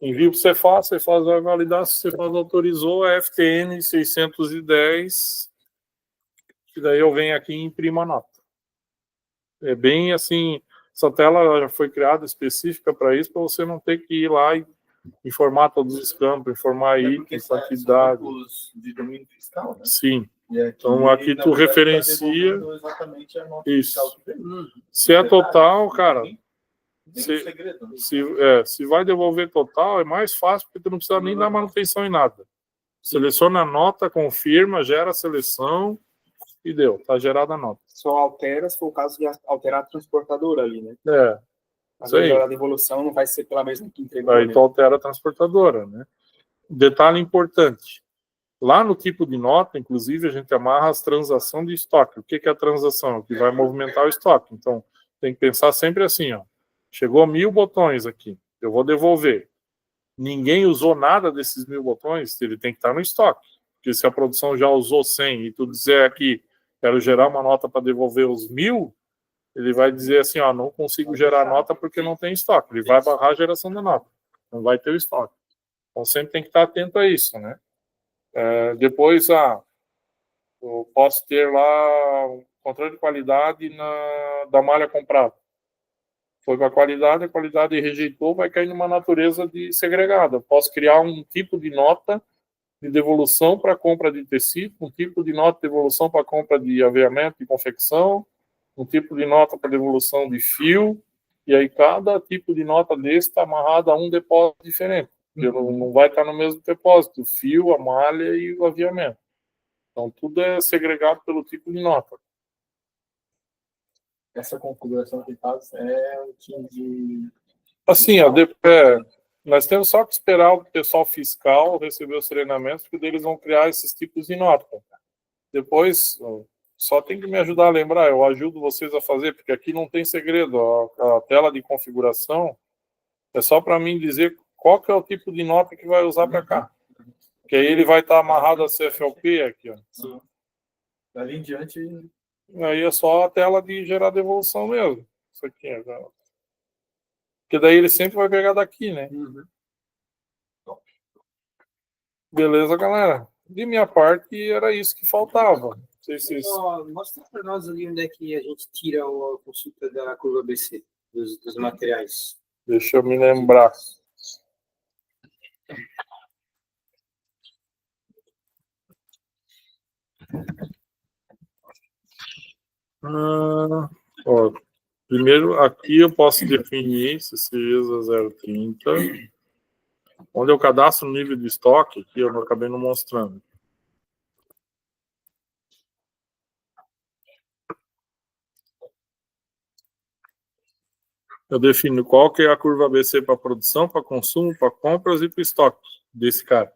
Envio para o Cefaz, o Cefaz vai validar se o Cefaz autorizou a FTN 610, que daí eu venho aqui e imprimo a nota. É bem assim, essa tela já foi criada específica para isso, para você não ter que ir lá e informar todos os campos, informar item, quantidade. De domínio fiscal, né? Sim. Aqui, então aqui tu referencia exatamente a nota isso. fiscal que veio. Se é total, cara, Segredo, né? se vai devolver total, é mais fácil, porque tu não precisa nem dar manutenção em nada. Seleciona a nota, confirma, gera a seleção e deu, tá gerada a nota. Só altera se for o caso de alterar a transportadora ali, né? Isso aí. A devolução não vai ser pela mesma que entregou. Aí tu altera a transportadora, né? Detalhe importante. Lá no tipo de nota, inclusive, a gente amarra as transações de estoque. O que é a transação? O que vai movimentar o estoque. Então, tem que pensar sempre assim, ó. Chegou 1.000 botões aqui, eu vou devolver. Ninguém usou nada desses 1.000 botões, ele tem que estar no estoque. Porque se a produção já usou 100 e tu dizer aqui, quero gerar uma nota para devolver os 1.000, ele vai dizer assim, ó, não consigo gerar nota porque não tem estoque. Ele vai barrar a geração da nota. Não vai ter o estoque. Então sempre tem que estar atento a isso, né? Depois, eu posso ter lá um controle de qualidade da malha comprada. Foi para a qualidade rejeitou, vai cair numa natureza de segregada. Eu posso criar um tipo de nota de devolução para compra de tecido, um tipo de nota de devolução para compra de aviamento e confecção, um tipo de nota para devolução de fio, e aí cada tipo de nota desse está amarrado a um depósito diferente. Não vai estar no mesmo depósito, o fio, a malha e o aviamento. Então tudo é segregado pelo tipo de nota. Essa configuração que faz é o time de... Assim, nós temos só que esperar o pessoal fiscal receber os treinamentos, porque eles vão criar esses tipos de nota. Depois, só tem que me ajudar a lembrar, eu ajudo vocês a fazer, porque aqui não tem segredo. A tela de configuração é só para mim dizer qual que é o tipo de nota que vai usar para cá. Que aí ele vai estar amarrado a CFLP aqui, ó. Sim. Dali em diante... Aí é só a tela de gerar devolução mesmo. Isso aqui é. Porque daí ele sempre vai pegar daqui, né? Uhum. Beleza, galera? De minha parte, era isso que faltava. Não sei se isso... Mostra para nós ali onde é que a gente tira a consulta da curva ABC, dos materiais. Deixa eu me lembrar. Ó, primeiro, aqui eu posso definir se CISA 030. Onde eu cadastro o nível de estoque, que eu acabei não mostrando. Eu defino qual que é a curva ABC para produção, para consumo, para compras e para estoque desse cara.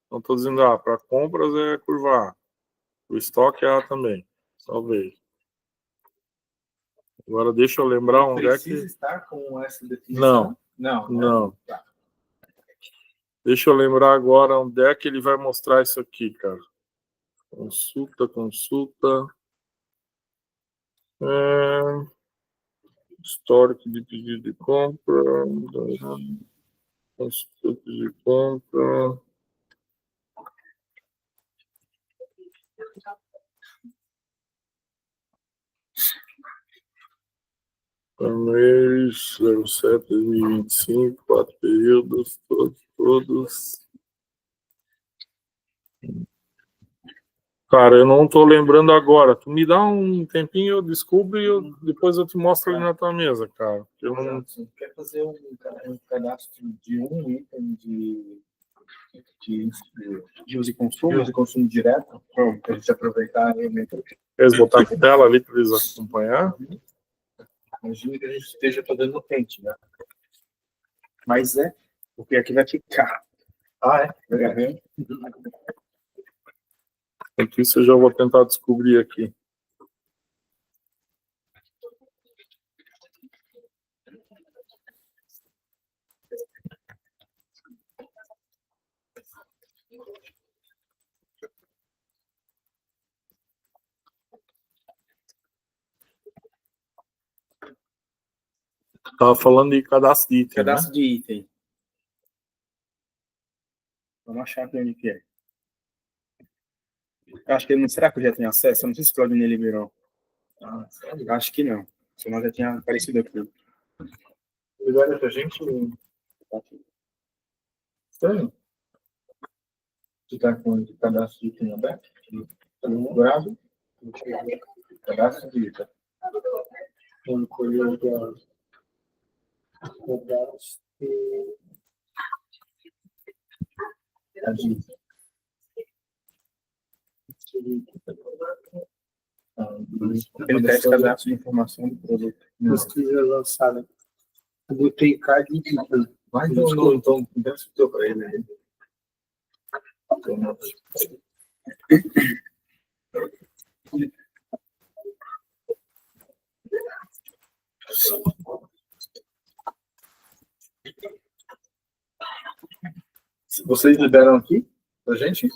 Então, estou dizendo, para compras é a curva A. O estoque é A também. Só ver. Agora, deixa eu lembrar onde é que... Precisa estar com essa definição? Não. Não. Tá. Deixa eu lembrar agora onde é que ele vai mostrar isso aqui, cara. Consulta. Histórico de pedido de compra. Consulta de compra. Mês 07, 2025, 4 períodos, todos. Cara, eu não tô lembrando agora. Tu me dá um tempinho, eu descubro e depois eu te mostro ali na tua mesa, cara. Eu não... Quer fazer um cadastro de um item de uso e consumo direto? Para a gente aproveitar e Quer botar a tela ali para eles acompanhar? imagina que a gente esteja fazendo no Paint, né? Mas porque aqui vai ficar. É? Enquanto isso, eu já vou tentar descobrir aqui. Estava falando de cadastro de item, Cadastro né? de item. Vamos achar aqui onde que é. Eu acho que ele não... Será que eu já tenho acesso? Eu não sei se o Claudinei liberou. Acho que não. Senão já tinha aparecido aqui. Libera pra gente. Estranho. Tu tá com o cadastro de item aberto? Bravo. Cadastro de item. Vamos colher o cadastro. Ele teste cadastro de informação do produto. Pesquisa lançada. Eu botei card e vai então deve ser para ele aí. Vocês liberam aqui pra gente?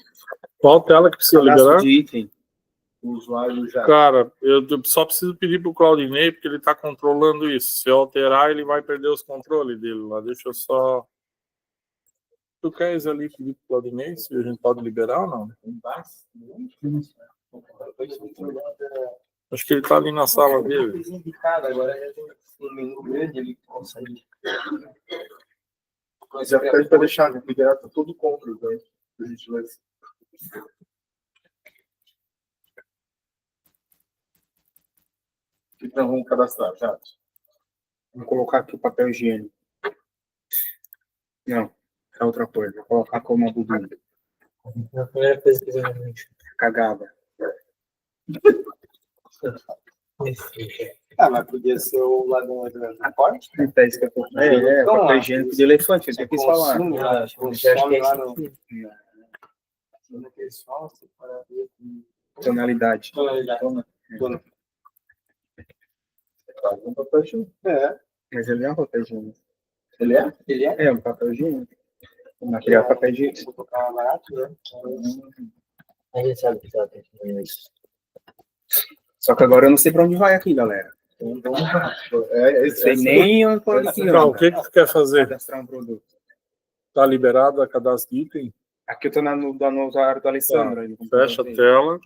Qual tela que precisa Cadastro liberar? de item. O usuário já. Cara, eu só preciso pedir pro Claudinei, porque ele tá controlando isso. Se eu alterar, ele vai perder os controles dele lá. Deixa eu só... Tu queres ali pedir pro Claudinei se a gente pode liberar ou não? Acho que ele tá ali na sala dele. Agora já tem um menu grande, ele consegue. Mas é para deixar liberar para todo o controle, né? A gente vai. O que nós vamos cadastrar, já? Vou colocar aqui o papel higiênico. Não, é outra coisa. Vou colocar como abudu. A primeira coisa que eu vejo. Cagada. Mas podia ser o ladrão da corte? É isso que eu tô falando. Então, papel higiênico de elefante, eu quis falar. Consome lá no... Tonalidade. Um papel higiênico. Mas ele é um papel higiênico. Ele é? Ele é? É um papel higiênico. O material papel higiênico. Se colocar barato, né? A gente sabe que ela tem que fazer isso. Só que agora eu não sei pra onde vai aqui, galera. Então, vamos lá. Não sei nem onde pode aqui, Então, o que tu quer fazer? cadastrar um produto. Tá liberado a cadastro de item? Aqui eu tô no usuário do Alessandro. aí, no Fecha a computador dele. tela.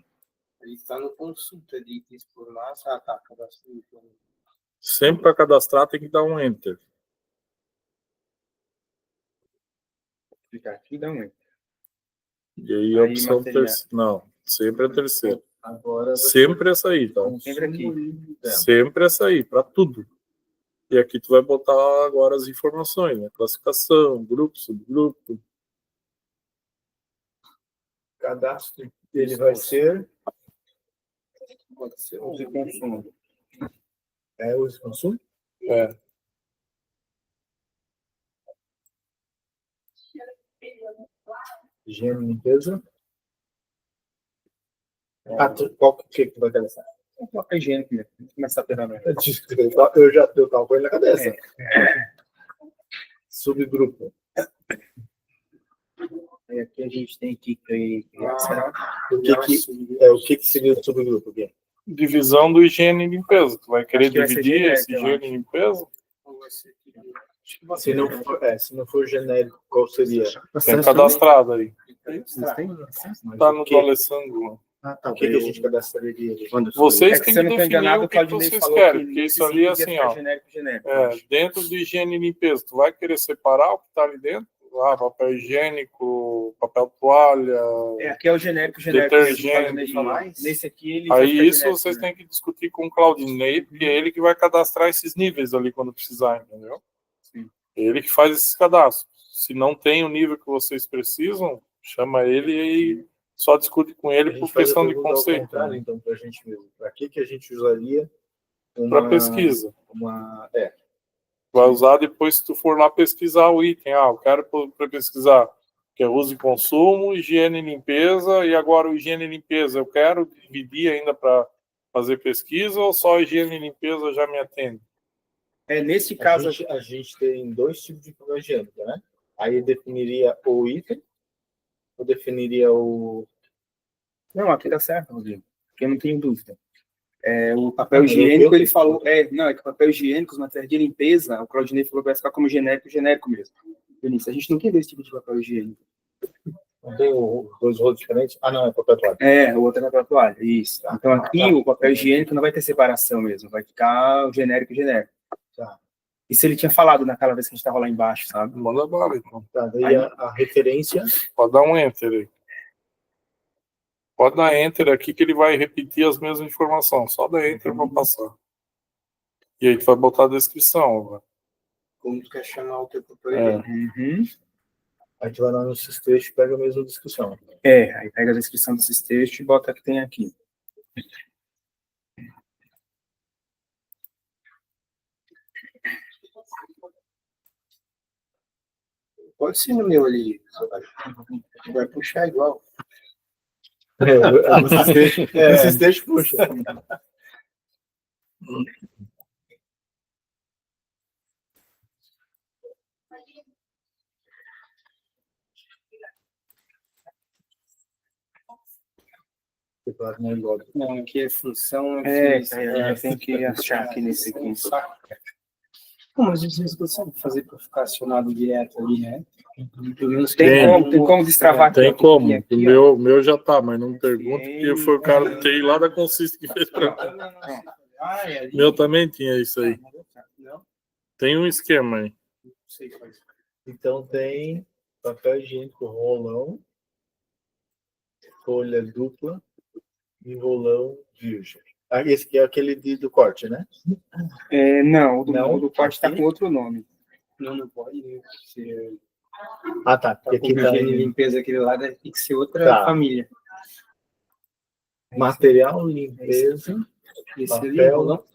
Ele está no consulta de itens por lá, tá, cadastro. Sempre para cadastrar tem que dar um Enter. Clicar aqui, dá um. E aí a Aí, opção material. terceira. Não, sempre a terceira. Agora Sempre essa aí, tá? Sempre aqui. Sempre essa aí, para tudo. E aqui tu vai botar agora as informações, né? Classificação, grupo, subgrupo. Cadastro dele vai ser Pode ser uso e consumo. uso e consumo? É. Higiene e limpeza. Qual que tu vai cadastrar? Vou colocar higiênico mesmo. Vamos começar a ferramenta. Eu já tava com ele na cabeça. Subgrupo. Aí aqui a gente tem que criar. O que seria o subgrupo aqui? Divisão do higiene e limpeza. Tu vai querer Acho que vai ser dividir genérico, esse eu higiene e limpeza? Se não for genérico, qual seria? Tem cadastrado aí. Tem? Tá no do Alessandro. O que a gente cadastraria? Vocês É que têm se eu que não tô definir enganado, o o que Claudinei vocês falou querem, que porque isso esse ali é item assim, ia ficar ó. genérico. Eu acho. Dentro do higiene e limpeza, tu vai querer separar o que tá ali dentro? Papel higiênico, papel toalha. Aqui é o genérico. Detergente. Nesse aqui ele. Aí vai ficar isso genérico, vocês né? têm que discutir com o Claudinei, porque é ele que vai cadastrar esses níveis ali quando precisar, entendeu? Sim. Ele que faz esses cadastros. Se não tem o nível que vocês precisam, chama ele e só discute com ele por questão de conceito. Né? Então, pra gente mesmo. Para que a gente usaria Para pesquisa. Vai usar depois se tu for lá pesquisar o item. Eu quero para pesquisar que é uso e consumo, higiene e limpeza, e agora o higiene e limpeza eu quero dividir ainda para fazer pesquisa ou só higiene e limpeza já me atende? Nesse caso, a gente tem dois tipos de papel higiênico, né? Aí definiria o item, ou definiria o... Não, aqui tá certo, Rodrigo. Porque eu não tenho dúvida. O papel higiênico, ele falou... é que o papel higiênico, os materiais de limpeza, o Claudinei falou que vai ficar como genérico mesmo. Vinícius, a gente não quer ver esse tipo de papel higiênico. Não tem dois rolos diferentes? Ah, não, é papel toalha. O outro é papel toalha, isso. Então aqui o papel higiênico não vai ter separação mesmo, vai ficar o genérico. Tá. Isso ele tinha falado naquela vez que a gente estava lá embaixo, sabe? Manda bala, então. Tá, daí a referência... Pode dar um Enter aí. Pode dar Enter aqui que ele vai repetir as mesmas informações. Só dá Enter para passar. E aí tu vai botar a descrição. Né? Como tu quer chamar o teu papel? Aí tu vai lá no texto e pega a mesma descrição. Aí pega a descrição desses textos e bota que tem aqui. Pode ser no meu ali. Vai puxar igual. Esses textos puxa. Não, aqui é função. Tem que achar aqui nesse aqui. Mas a gente consegue fazer para ficar acionado direto ali, né? Tem como destravar Tem aqui. como. Aqui, O meu já tá, mas não pergunto, porque foi o cara do TI lá da Consist que fez pra mim. Meu também tinha isso aí. Tem um esquema aí. Então tem papel higiênico rolão, folha dupla e rolão virgem. Esse aqui é aquele do corte, né? Não, o do corte está com outro nome. Não pode ser. Ah, tá. Porque aqui tá higiene e limpeza, aquele lá deve ter que ser outra família. Material, limpeza, Esse ali, papel,